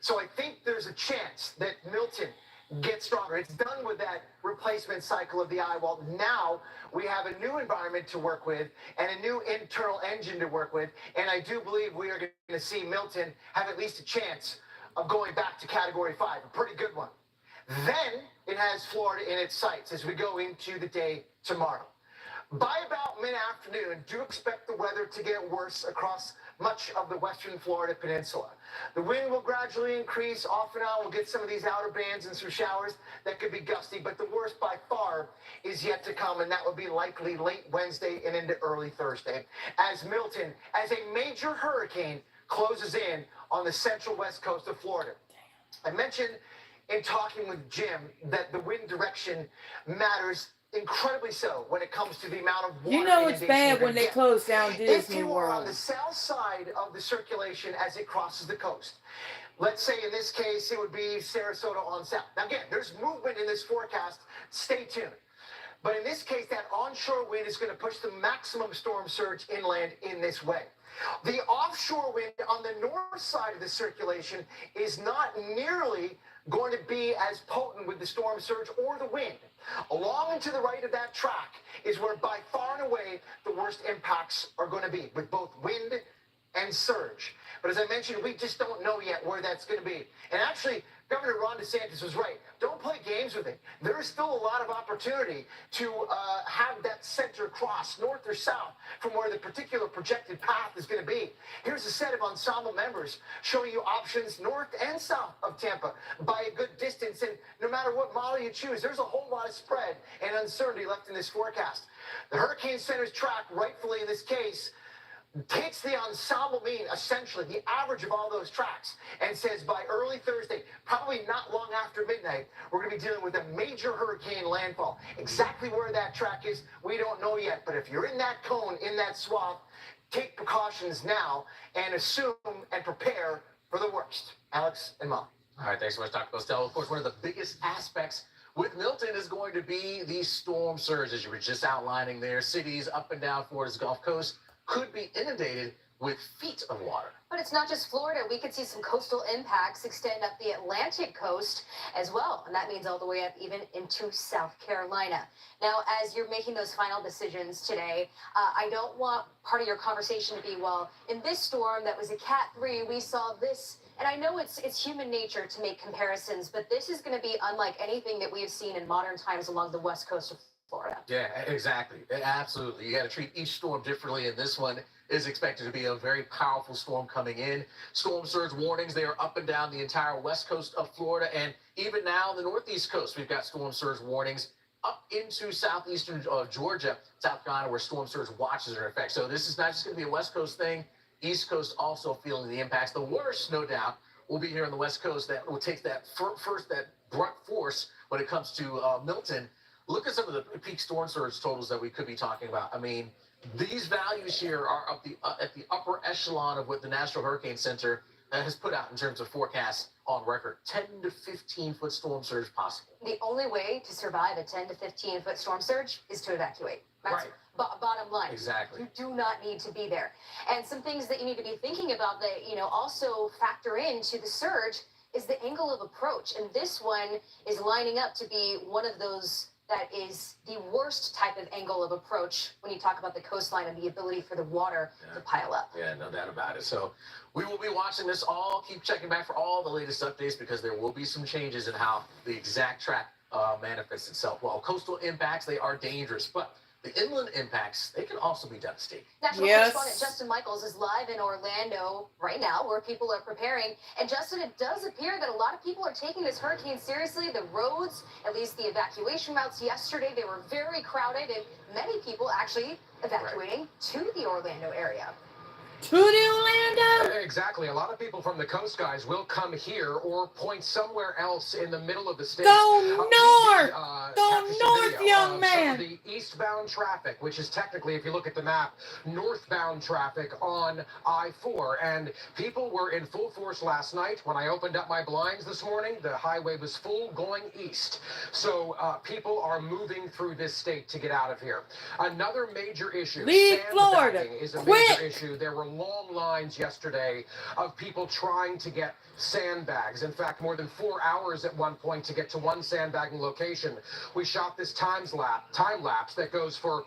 So I think there's a chance that Milton gets stronger. It's done with that replacement cycle of the eye wall. Now we have a new environment to work with and a new internal engine to work with. And I do believe we are going to see Milton have at least a chance of going back to Category 5, a pretty good one. Then it has Florida in its sights as we go into the day tomorrow. By about mid-afternoon, do expect the weather to get worse across much of the western Florida peninsula. The wind will gradually increase. Off and on, we'll get some of these outer bands and some showers that could be gusty, but the worst by far is yet to come, and that will be likely late Wednesday and into early Thursday. As Milton, as a major hurricane, closes in on the central west coast of Florida. I mentioned in talking with Jim that the wind direction matters incredibly so when it comes to the amount of water. You know it's inundation bad when they close down Disney if you are on World. the south side of the circulation as it crosses the coast, let's say in this case it would be Sarasota on south. Now again, there's movement in this forecast. Stay tuned. But in this case, that onshore wind is going to push the maximum storm surge inland in this way. The offshore wind on the north side of the circulation is not nearly going to be as potent with the storm surge or the wind. Along and to the right of that track is where by far and away the worst impacts are going to be, with both wind and surge. But as I mentioned, we just don't know yet where that's going to be. And actually, Governor Ron DeSantis was right. Don't play games with it. There's still a lot of opportunity to have that center cross, north or south, from where the particular projected path is going to be. Here's a set of ensemble members showing you options north and south of Tampa by a good distance. And no matter what model you choose, there's a whole lot of spread and uncertainty left in this forecast. The Hurricane Center's track, rightfully in this case, takes the ensemble mean, essentially, the average of all those tracks, and says by early Thursday, probably not long after midnight, we're going to be dealing with a major hurricane landfall. Exactly where that track is, we don't know yet. But if you're in that cone, in that swath, take precautions now and assume and prepare for the worst. Alex and Molly. All right, thanks so much, Dr. Costello. Of course, one of the biggest aspects with Milton is going to be the storm surge, as you were just outlining there. Cities up and down Florida's Gulf Coast could be inundated with feet of water. But it's not just Florida. We could see some coastal impacts extend up the Atlantic coast as well. And that means all the way up even into South Carolina. Now, as you're making those final decisions today, I don't want part of your conversation to be, well, in this storm that was a Cat 3, we saw this. And I know it's human nature to make comparisons, but this is going to be unlike anything that we have seen in modern times along the west coast of Florida. Yeah, exactly. Absolutely. You got to treat each storm differently, and this one is expected to be a very powerful storm coming in. Storm surge warnings, they are up and down the entire west coast of Florida, and even now the northeast coast, we've got storm surge warnings up into southeastern Georgia, South Carolina, where storm surge watches are in effect. So this is not just going to be a west coast thing. East coast also feeling the impacts. The worst, no doubt, will be here on the west coast. That will take that first, that brunt force when it comes to Milton. Look at some of the peak storm surge totals that we could be talking about. I mean, these values here are up at the upper echelon of what the National Hurricane Center has put out in terms of forecasts on record. 10 to 15 foot storm surge possible. The only way to survive a 10 to 15 foot storm surge is to evacuate. That's right. Bottom line. Exactly. You do not need to be there. And some things that you need to be thinking about that, also factor into the surge is the angle of approach. And this one is lining up to be one of those that is the worst type of angle of approach when you talk about the coastline and the ability for the water to pile up. Yeah, no doubt about it. So we will be watching this all. Keep checking back for all the latest updates because there will be some changes in how the exact track manifests itself. Well, coastal impacts, they are dangerous, but the inland impacts, they can also be devastating. National correspondent Justin Michaels is live in Orlando right now where people are preparing. And Justin, it does appear that a lot of people are taking this hurricane seriously. The roads, at least the evacuation routes yesterday, they were very crowded and many people actually evacuating to the Orlando area. To the Orlando? exactly. A lot of people from the coast, guys, will come here or point somewhere else in the middle of the state. Go north! Go Capture some north, video young of man! some of the eastbound traffic, which is technically, if you look at the map, northbound traffic on I-4. And people were in full force last night. When I opened up my blinds this morning, the highway was full going east. So people are moving through this state to get out of here. Another major issue. Leave Florida. Is a Quick. major issue. There were long lines yesterday of people trying to get sandbags. In fact, more than 4 hours at one point to get to one sandbagging location. We shot this time lapse that goes for,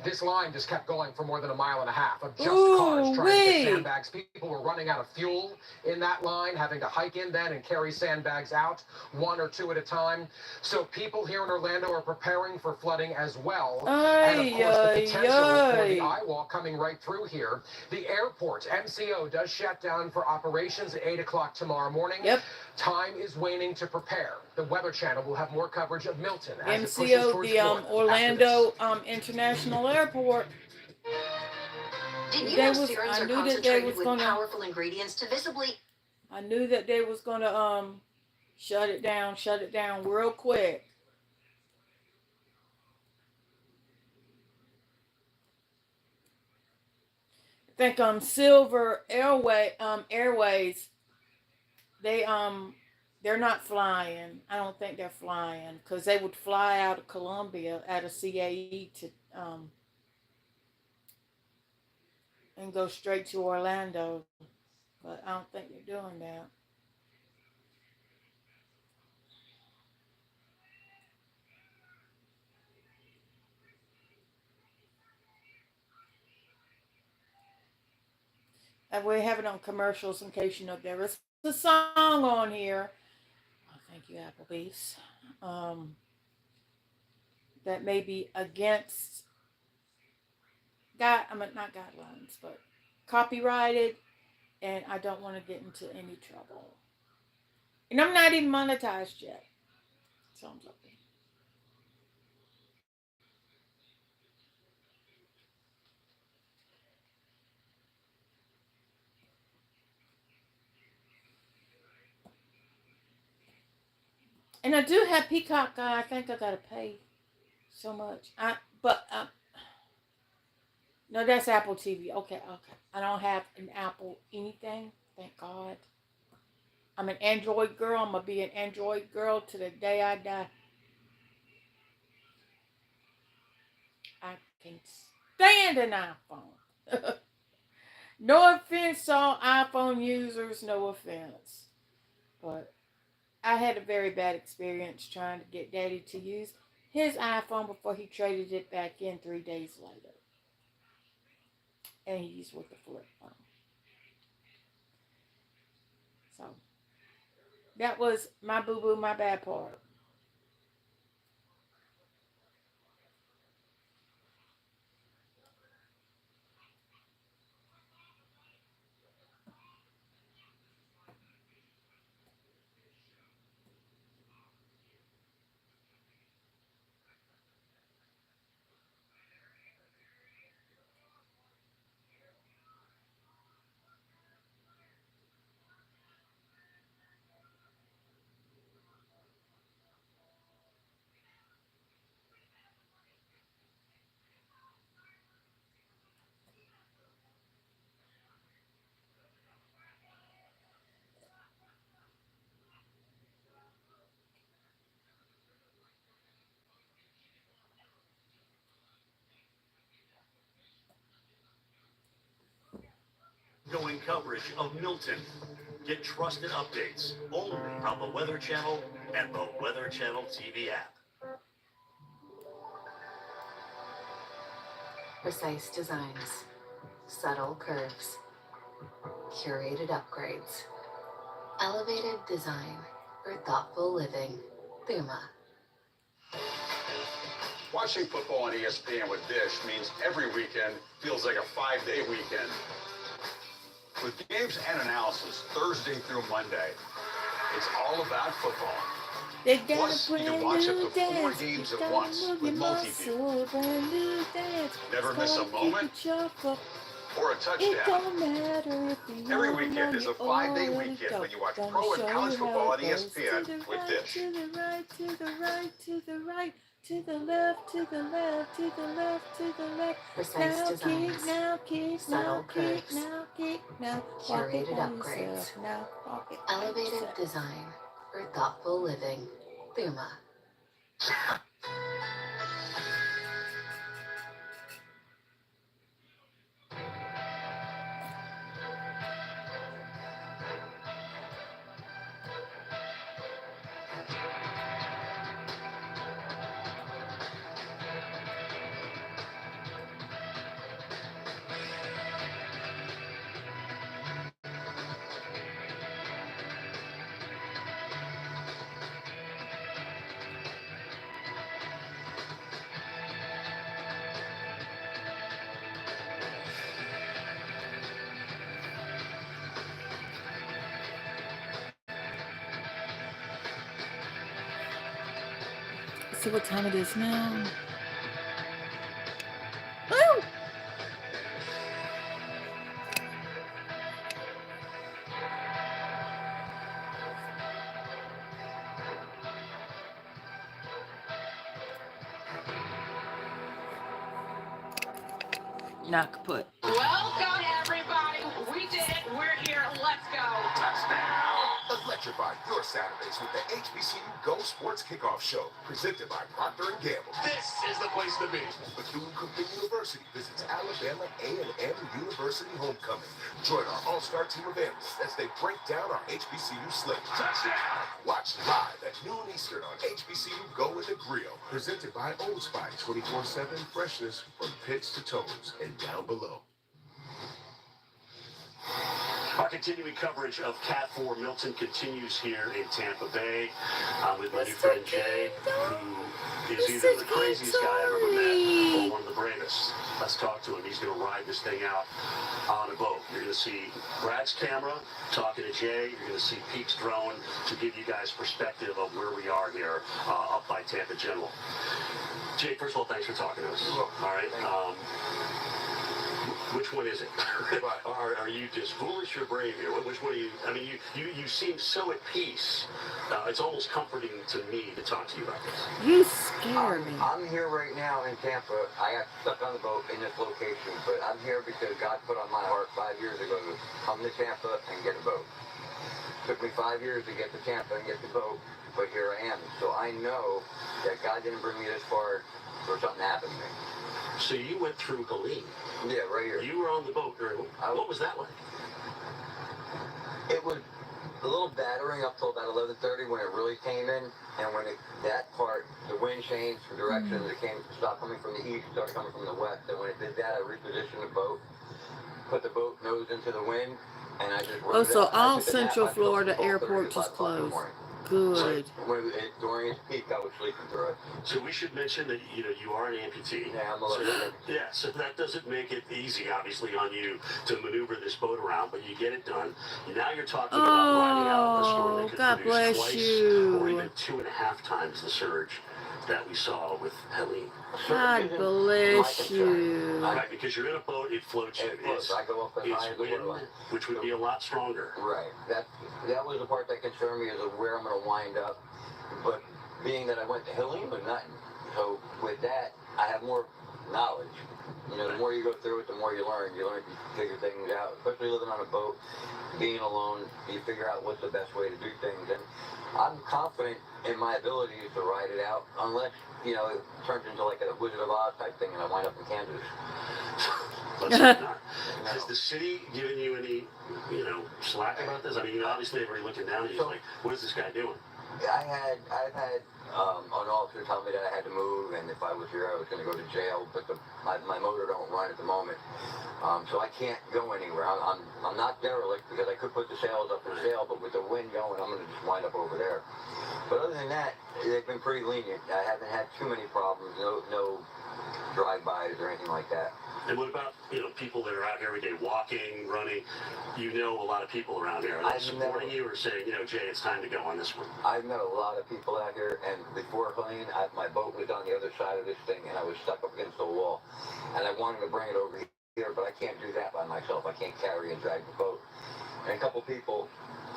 this line just kept going for more than 1.5 miles of just cars trying to get sandbags. People were running out of fuel in that line, having to hike in then and carry sandbags out, one or two at a time. So people here in Orlando are preparing for flooding as well. And of course, the potential for the eye wall coming right through here. The airport, MCO, does shut down for operations at 8 o'clock tomorrow morning. Yep. Time is waning to prepare. The Weather Channel will have more coverage of Milton as MCO, it pushes towards the Florida Orlando International Airport. Did you know serums are concentrated with powerful ingredients to visibly... I knew that they was gonna shut it down real quick. I think Silver Airways, they're not flying. I don't think they're flying because they would fly out of Columbia out of CAE to and go straight to Orlando, but I don't think they're doing that. And we have it on commercials in case you know there is a song on here. Oh, thank you, Applebee's. That may be against not guidelines, but copyrighted, and I don't want to get into any trouble. And I'm not even monetized yet. Sounds like it. And I do have Peacock. I think I gotta pay so much. No, that's Apple TV. Okay. I don't have an Apple anything. Thank God. I'm an Android girl. I'm gonna be an Android girl to the day I die. I can't stand an iPhone. No offense, all iPhone users. No offense, but I had a very bad experience trying to get Daddy to use his iPhone before he traded it back in 3 days later. And he's with the flip phone. So, that was my boo-boo, my bad part. Going coverage of Milton. Get trusted updates only on the Weather Channel and the Weather Channel TV app. Precise designs, subtle curves, curated upgrades, elevated design for thoughtful living. Puma. Watching football on ESPN with Dish means every weekend feels like a 5-day weekend. With games and analysis Thursday through Monday, it's all about football. They got Plus, you can watch up to 4 games at once with multi-view. Never miss a moment, or a It touchdown. don't matter if you're Every young, weekend is a 5-day old, weekend when you watch gonna pro and show college you how football on it goes. To ESPN the with right, Dish. to the right, to the right, to the right, to the left, to the left, to the left, to the left. Precise Now designs, kick, now kick, subtle now kick, curves, now kick, now walk it curated by upgrades, yourself. Now walk it by elevated yourself. design for thoughtful living. Puma. See what time it is now. Woo! Not kaput. Welcome, everybody. We did it. We're here. Let's go. Touchdown! Electrify your Saturdays with the HBCU Go Sports Kickoff Show, presented by Procter & Gamble. This is the place to be. Bethune-Cookman University visits Alabama A&M University homecoming. Join our all-star team of analysts as they break down our HBCU slate. Touchdown! Watch live at noon Eastern on HBCU Go in the Grill, presented by Old Spice. 24/7 freshness from pits to toes and down below. Our continuing coverage of Cat 4 Milton continues here in Tampa Bay. I'm with my new friend Jay, who is either the craziest guy I've ever met or one of the bravest. Let's talk to him. He's going to ride this thing out on a boat. You're going to see Brad's camera talking to Jay. You're going to see Pete's drone to give you guys perspective of where we are here up by Tampa General. Jay, first of all, thanks for talking to us. All right. Which one is it? Are you just foolish or brave here? Which one are you? I mean, you seem so at peace. It's almost comforting to me to talk to you about this. You scare me. I'm here right now in Tampa. I got stuck on the boat in this location, but I'm here because God put on my heart 5 years ago to come to Tampa and get a boat. Took me 5 years to get to Tampa and get the boat, but here I am. So I know that God didn't bring me this far for something to happen to me. So you went through Helene. Yeah, right here. You were on the boat during. What was that like? It was a little battering up till about 11:30 when it really came in, and when that part, the wind changed for directions. It stopped coming from the east, started coming from the west. And when it did that, I repositioned the boat, put the boat nose into the wind, and I just. Oh, so all Central Florida airports is closed. Good. During its peak, I was sleeping through it. So we should mention that you are an amputee. Yeah, I'm a little bit. So that doesn't make it easy, obviously, on you to maneuver this boat around, but you get it done. Now you're talking about riding out the storm that could God produce bless twice you. or even 2.5 times the surge that we saw with Helene. God bless you. Right, because you're in a boat, it floats you. I go up as high as the wind, waterline. which would be a lot stronger. Right. That was the part that concerned me, is of where I'm going to wind up. But being that I went to Helene with nothing, so with that, I have more knowledge. You know, the more you go through it, the more you learn. You learn to figure things out, especially living on a boat, being alone. You figure out what's the best way to do things. And I'm confident in my abilities to ride it out, unless, it turns into like a Wizard of Oz type thing and I wind up in Kansas. Has the city given you any, slack about this? I mean, obviously everybody looking down at you like, what is this guy doing? I've had an officer tell me that I had to move, and if I was here, I was going to go to jail. But my motor don't run at the moment, so I can't go anywhere. I'm not derelict because I could put the sails up for sail, but with the wind going, I'm going to just wind up over there. But other than that, they've been pretty lenient. I haven't had too many problems. No drive-bys or anything like that. And what about, people that are out here every day walking, running? You know a lot of people around here. Are they supporting you or saying, Jay, it's time to go on this one? I've met a lot of people out here, and before Helene, my boat was on the other side of this thing, and I was stuck up against the wall. And I wanted to bring it over here. here, but I can't do that by myself. I can't carry and drag the boat. And a couple people,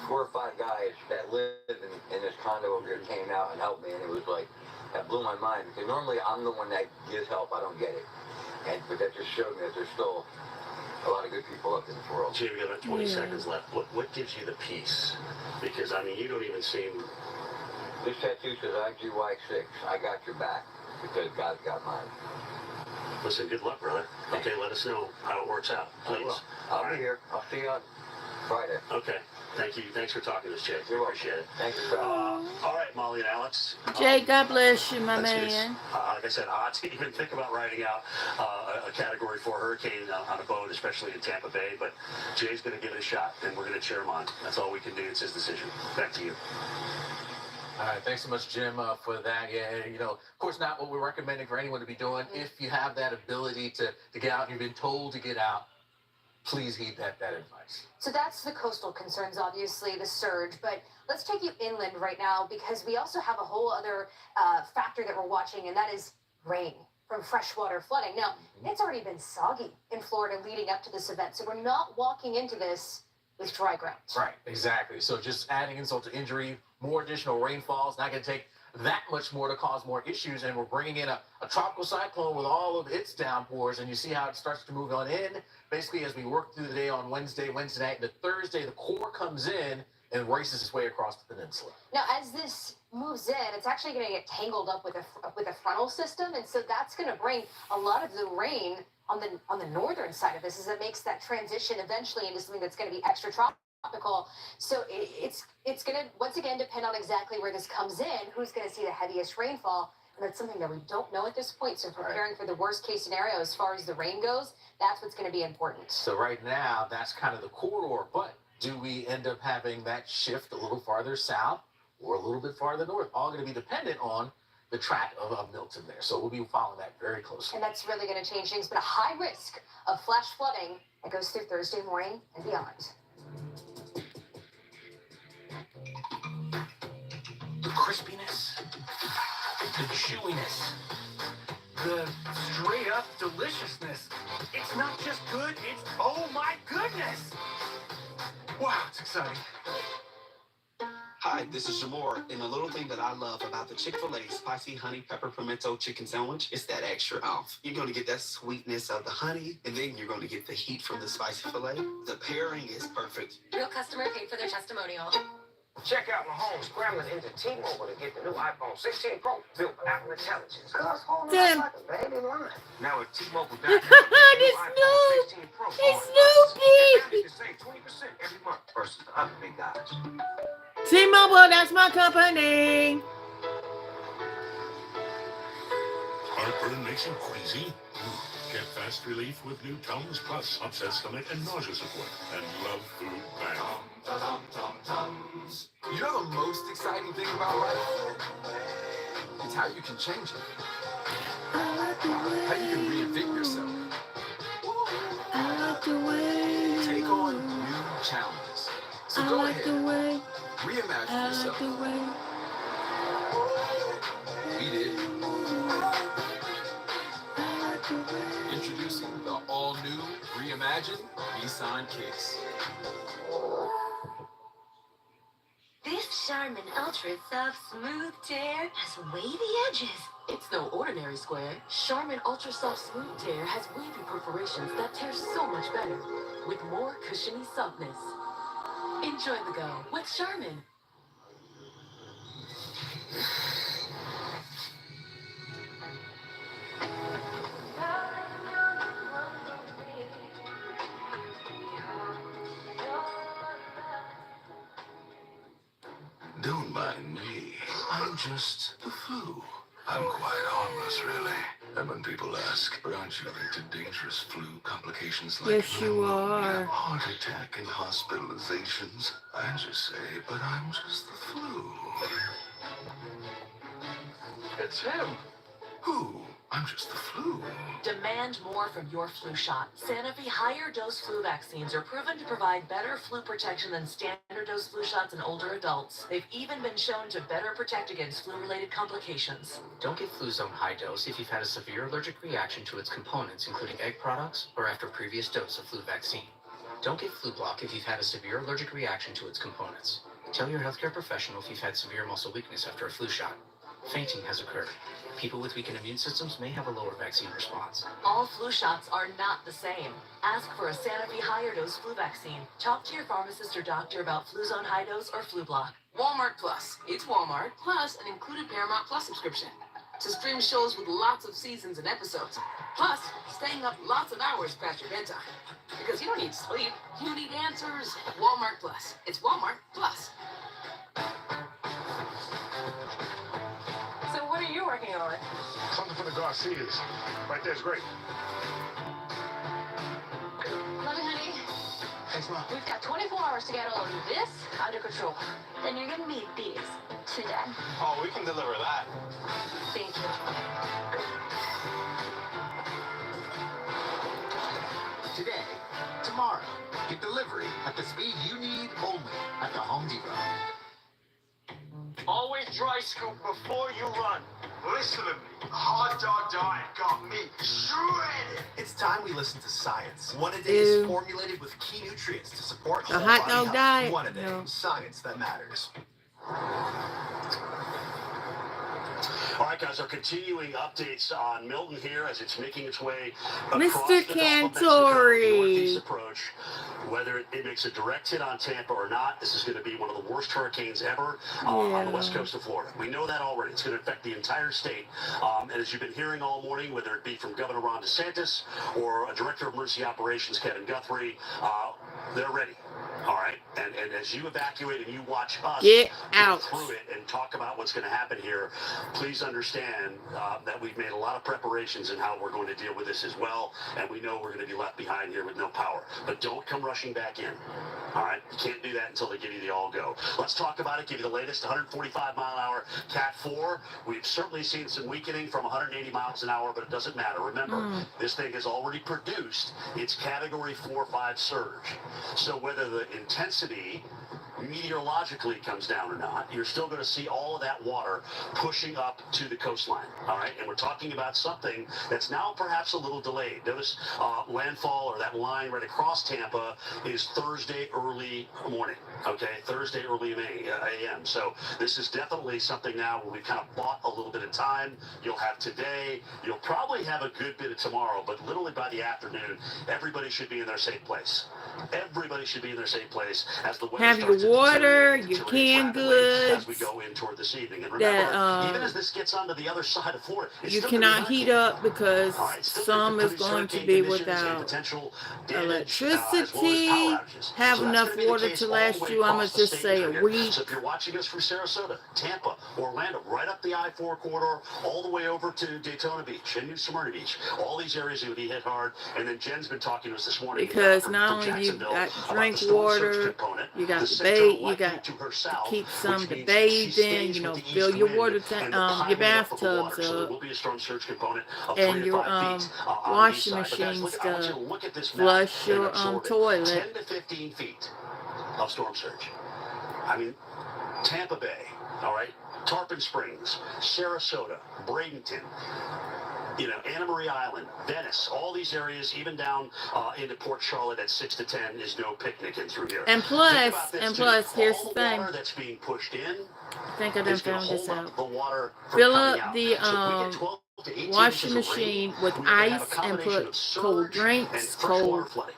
4 or 5 guys that live in this condo over here came out and helped me, and it was like, that blew my mind, because normally I'm the one that gives help. I don't get it. But that just showed me that there's still a lot of good people up in this world. Jay, we got about 20 seconds left. What gives you the peace? Because, I mean, you don't even seem... This tattoo says IGY6. I got your back, because God's got mine. Listen, good luck, brother. Okay, let us know how it works out, please. I'll be here. I'll see you on Friday. Okay. Thank you. Thanks for talking to us, Jay. You're welcome. Appreciate it. Thank you, all right, Molly and Alex. Jay, God bless you, my It's, man. like I said, odd to even think about writing out a Category 4 hurricane on a boat, especially in Tampa Bay. But Jay's going to give it a shot, and we're going to cheer him on. That's all we can do. It's his decision. Back to you. All right, thanks so much, Jim, for that. Yeah, you know, of course, not what we're recommending for anyone to be doing. If you have that ability to get out, and you've been told to get out, please heed that advice. So that's the coastal concerns, obviously, the surge. But let's take you inland right now, because we also have a whole other factor that we're watching, and that is rain from freshwater flooding. Now, it's already been soggy in Florida leading up to this event, so we're not walking into this with dry ground. Right, exactly. So just adding insult to injury, more additional rainfall is not going to take that much more to cause more issues, and we're bringing in a tropical cyclone with all of its downpours, and you see how it starts to move on in. Basically, as we work through the day on Wednesday night, and Thursday, the core comes in and races its way across the peninsula. Now, as this moves in, it's actually going to get tangled up with a frontal system, and so that's going to bring a lot of the rain on the northern side of this, as it makes that transition eventually into something that's going to be extra tropical. So it's going to once again depend on exactly where this comes in, who's going to see the heaviest rainfall, and that's something that we don't know at this point. So preparing for the worst case scenario as far as the rain goes, that's what's going to be important. So right now, that's kind of the corridor, but do we end up having that shift a little farther south or a little bit farther north? All going to be dependent on the track of Milton there. So we'll be following that very closely. And that's really going to change things, but a high risk of flash flooding that goes through Thursday morning and beyond. The crispiness, the chewiness, the straight up deliciousness. It's not just good, it's oh my goodness! Wow, it's exciting. Hi, this is Jamor, and the little thing that I love about the Chick-fil-A spicy honey pepper pimento chicken sandwich is that extra ounce. You're going to get that sweetness of the honey, and then you're going to get the heat from the spicy filet. The pairing is perfect. Real customer paid for their testimonial. Check out Mahomes scrambling into T-Mobile to get the new iPhone 16 Pro built for Apple Intelligence. Cuz holding Damn. like a baby lion. Now with T-Mobile, This Snoop! It's Snoopy! You can save 20% every month versus the other big guys. T-Mobile, that's my company. Heartburn makes you queasy? Get fast relief with new Tums Plus, upset stomach and nausea support, and love food bang. Tums. You know the most exciting thing about life? It's how you can change it. How you can reinvent yourself. Take on new challenges. So go ahead. Reimagine yourself. We did. Introducing the all-new, reimagined Nissan Kicks. This Charmin Ultra Soft Smooth Tear has wavy edges. It's no ordinary square. Charmin Ultra Soft Smooth Tear has wavy perforations that tear so much better, with more cushiony softness. Enjoy the go with Charmin. Don't mind me. I'm just the flu. I'm quite harmless, really. And when people ask, aren't you linked to dangerous flu complications like Yes, you are. heart attack and hospitalizations, I just say, but I'm just the flu. It's him. Who? I'm just the flu. Demand more from your flu shot. Sanofi higher dose flu vaccines are proven to provide better flu protection than standard dose flu shots in older adults. They've even been shown to better protect against flu-related complications. Don't get Fluzone High Dose if you've had a severe allergic reaction to its components, including egg products, or after a previous dose of flu vaccine. Don't get Flu Block if you've had a severe allergic reaction to its components. Tell your healthcare professional if you've had severe muscle weakness after a flu shot. Fainting has occurred. People with weakened immune systems may have a lower vaccine response. All flu shots are not the same. Ask for a Sanofi higher dose flu vaccine. Talk to your pharmacist or doctor about Fluzone High Dose or Flu Block. Walmart Plus. It's Walmart plus an included Paramount Plus subscription to stream shows with lots of seasons and episodes. Plus, staying up lots of hours past your bedtime. Because you don't need sleep, you need answers. Walmart Plus. It's Walmart Plus. So what are you working on? Something for the Garcias. Right there's great. Love you, honey. Thanks, Mom. We've got 24 hours to get all of this under control. Then you're gonna need these to Dad. Oh, we can deliver that. Thank you. Today, tomorrow, get delivery at the speed you need only at the Home Depot. Always dry scoop before you run. Listen to me. Hot dog diet got me shredded. It's time we listen to science. One a day Ew. is formulated with key nutrients to support A whole hot body dog health. diet? One a day. No. Science that matters. All right, guys, our continuing updates on Milton here as it's making its way across Mr. the Gulf of Mexico, Cantori. northeast approach. Whether it makes a direct hit on Tampa or not, this is going to be one of the worst hurricanes ever on the west coast of Florida. We know that already. It's going to affect the entire state. And as you've been hearing all morning, whether it be from Governor Ron DeSantis or Director of Emergency Operations Kevin Guthrie, they're ready. All right, and as you evacuate and you watch us Get go out. through it and talk about what's going to happen here, please understand that we've made a lot of preparations in how we're going to deal with this as well, and we know we're going to be left behind here with no power. But don't come rushing back in. All right, you can't do that until they give you the all-go. Let's talk about it. Give you the latest 145-mile-an-hour Cat 4. We've certainly seen some weakening from 180 miles an hour, but it doesn't matter. Remember, this thing has already produced its Category 4-5 surge. So whether the intensity meteorologically comes down or not, you're still going to see all of that water pushing up to the coastline. All right, and we're talking about something that's now perhaps a little delayed. Notice landfall, or that line right across Tampa, is Thursday early morning. Okay, Thursday early a.m. So this is definitely something now where we've kind of bought a little bit of time. You'll have today. You'll probably have a good bit of tomorrow, but literally by the afternoon, everybody should be in their safe place. Everybody should be in their safe place as the weather Have starts your to water, deteriorate your rapidly canned as we goods. go in toward this evening. And remember, That even as this gets onto the other side of Florida, it's you still gonna be cannot heat hurricane. up because All right, it's still some gonna is produce going to hurricane be conditions and without potential damage, electricity, as well as power outages. have So that's enough gonna be the water case to all the last way you, I'm going across to the just state say here. a week. So if you're watching us from Sarasota, Tampa, Orlando, right up the I-4 corridor, all the way over to Daytona Beach and New Smyrna Beach, all these areas are going to be hit hard. And then Jen's been talking to us this morning Because from not only you Jacksonville got about drink the storm surge water, component. you got The to center bathe, you likely got to her to south, keep some which to means bathe she in, stays you know, with the fill east your wind water and tank, the your piling up of the bathtubs water. So there up, will be a storm surge component of 3 and to your 5 feet on the east washing side. But guys, machine look, I want you stuff, to look at this map flush and your absorb it. toilet. 10 to 15 feet of storm surge. I mean, Tampa Bay, all right, Tarpon Springs, Sarasota, Bradenton, you know, Anna Maria Island, Venice, all these areas, even down into Port Charlotte at 6 to 10 is no picnicking through here. And Think plus, about this, and too. plus, here's All the the thing. water that's being pushed in I think I done is going to found this hold out. up the water from Fill coming up out. the So if we get 12 to 18 inches washing of rain, machine with we're going to have a ice and combination put of surge cold and drinks, freshwater cold flooding,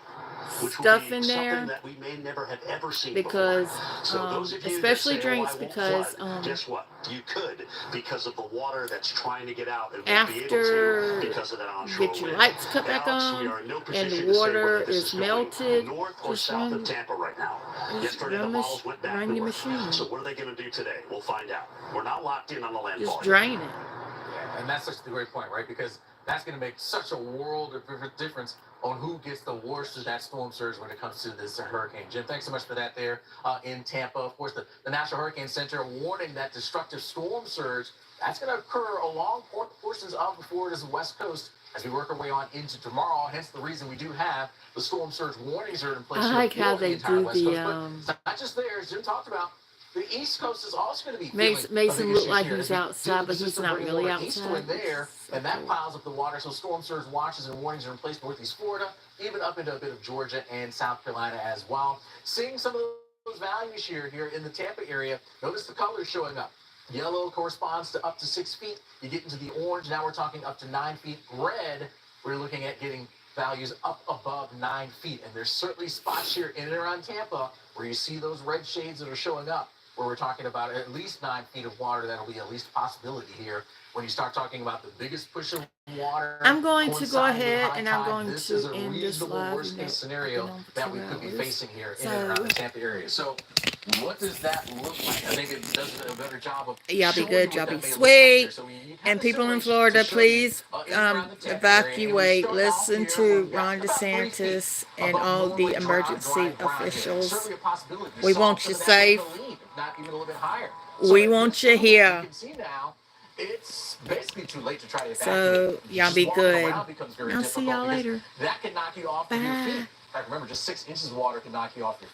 which will stuff be in something there, that we may never have ever seen because before. So those of you that especially say, drinks, oh, I won't because flood, guess what? You could, because of the water that's trying to get out and won't be able after to because of that onshore get your wind. lights cut back Alex, we on are in no and position the to say water whether this is going melted, north or just south run, of Tampa right now. just Yesterday the run, models went back run your north. machine. So what are they going to do today? We'll find out. We're not locked in on the landfall. Just drain it. Yeah, and that's such a great point, right? Because that's going to make such a world of difference on who gets the worst of that storm surge when it comes to this hurricane. Jim, thanks so much for that there in Tampa. Of course, the National Hurricane Center warning that destructive storm surge That's going to occur along portions of Florida's west coast as we work our way on into tomorrow. Hence the reason we do have the storm surge warnings are in place. I here like for how the they entire do west the coast, but not just there, as Jim talked about. The East Coast is also going to be makes feeling him look like he's outside, but he's not really east to outside. in there, and that piles up the water. So storm surge watches and warnings are in place for Northeast Florida, even up into a bit of Georgia and South Carolina as well. Seeing some of those values here in the Tampa area. Notice the colors showing up. Yellow corresponds to up to 6 feet. You get into the orange. Now we're talking up to 9 feet. Red, we're looking at getting values up above 9 feet. And there's certainly spots here in and around Tampa where you see those red shades that are showing up, where we're talking about at least 9 feet of water. That'll be at least a possibility here when you start talking about the biggest push of water. I'm going to go ahead and I'm going to end this live. Worst case scenario that we could be facing here in and around the Tampa area. So what does that look like? I think it does a better job of y'all be good, y'all be sweet. And people in Florida, please evacuate. Listen to Ron DeSantis and all the emergency officials. We want you safe. We want you here. It's basically too late to try to evacuate. So y'all be good. I'll see y'all later. That can knock you off your feet. In fact, remember, just 6 inches of water can knock you off your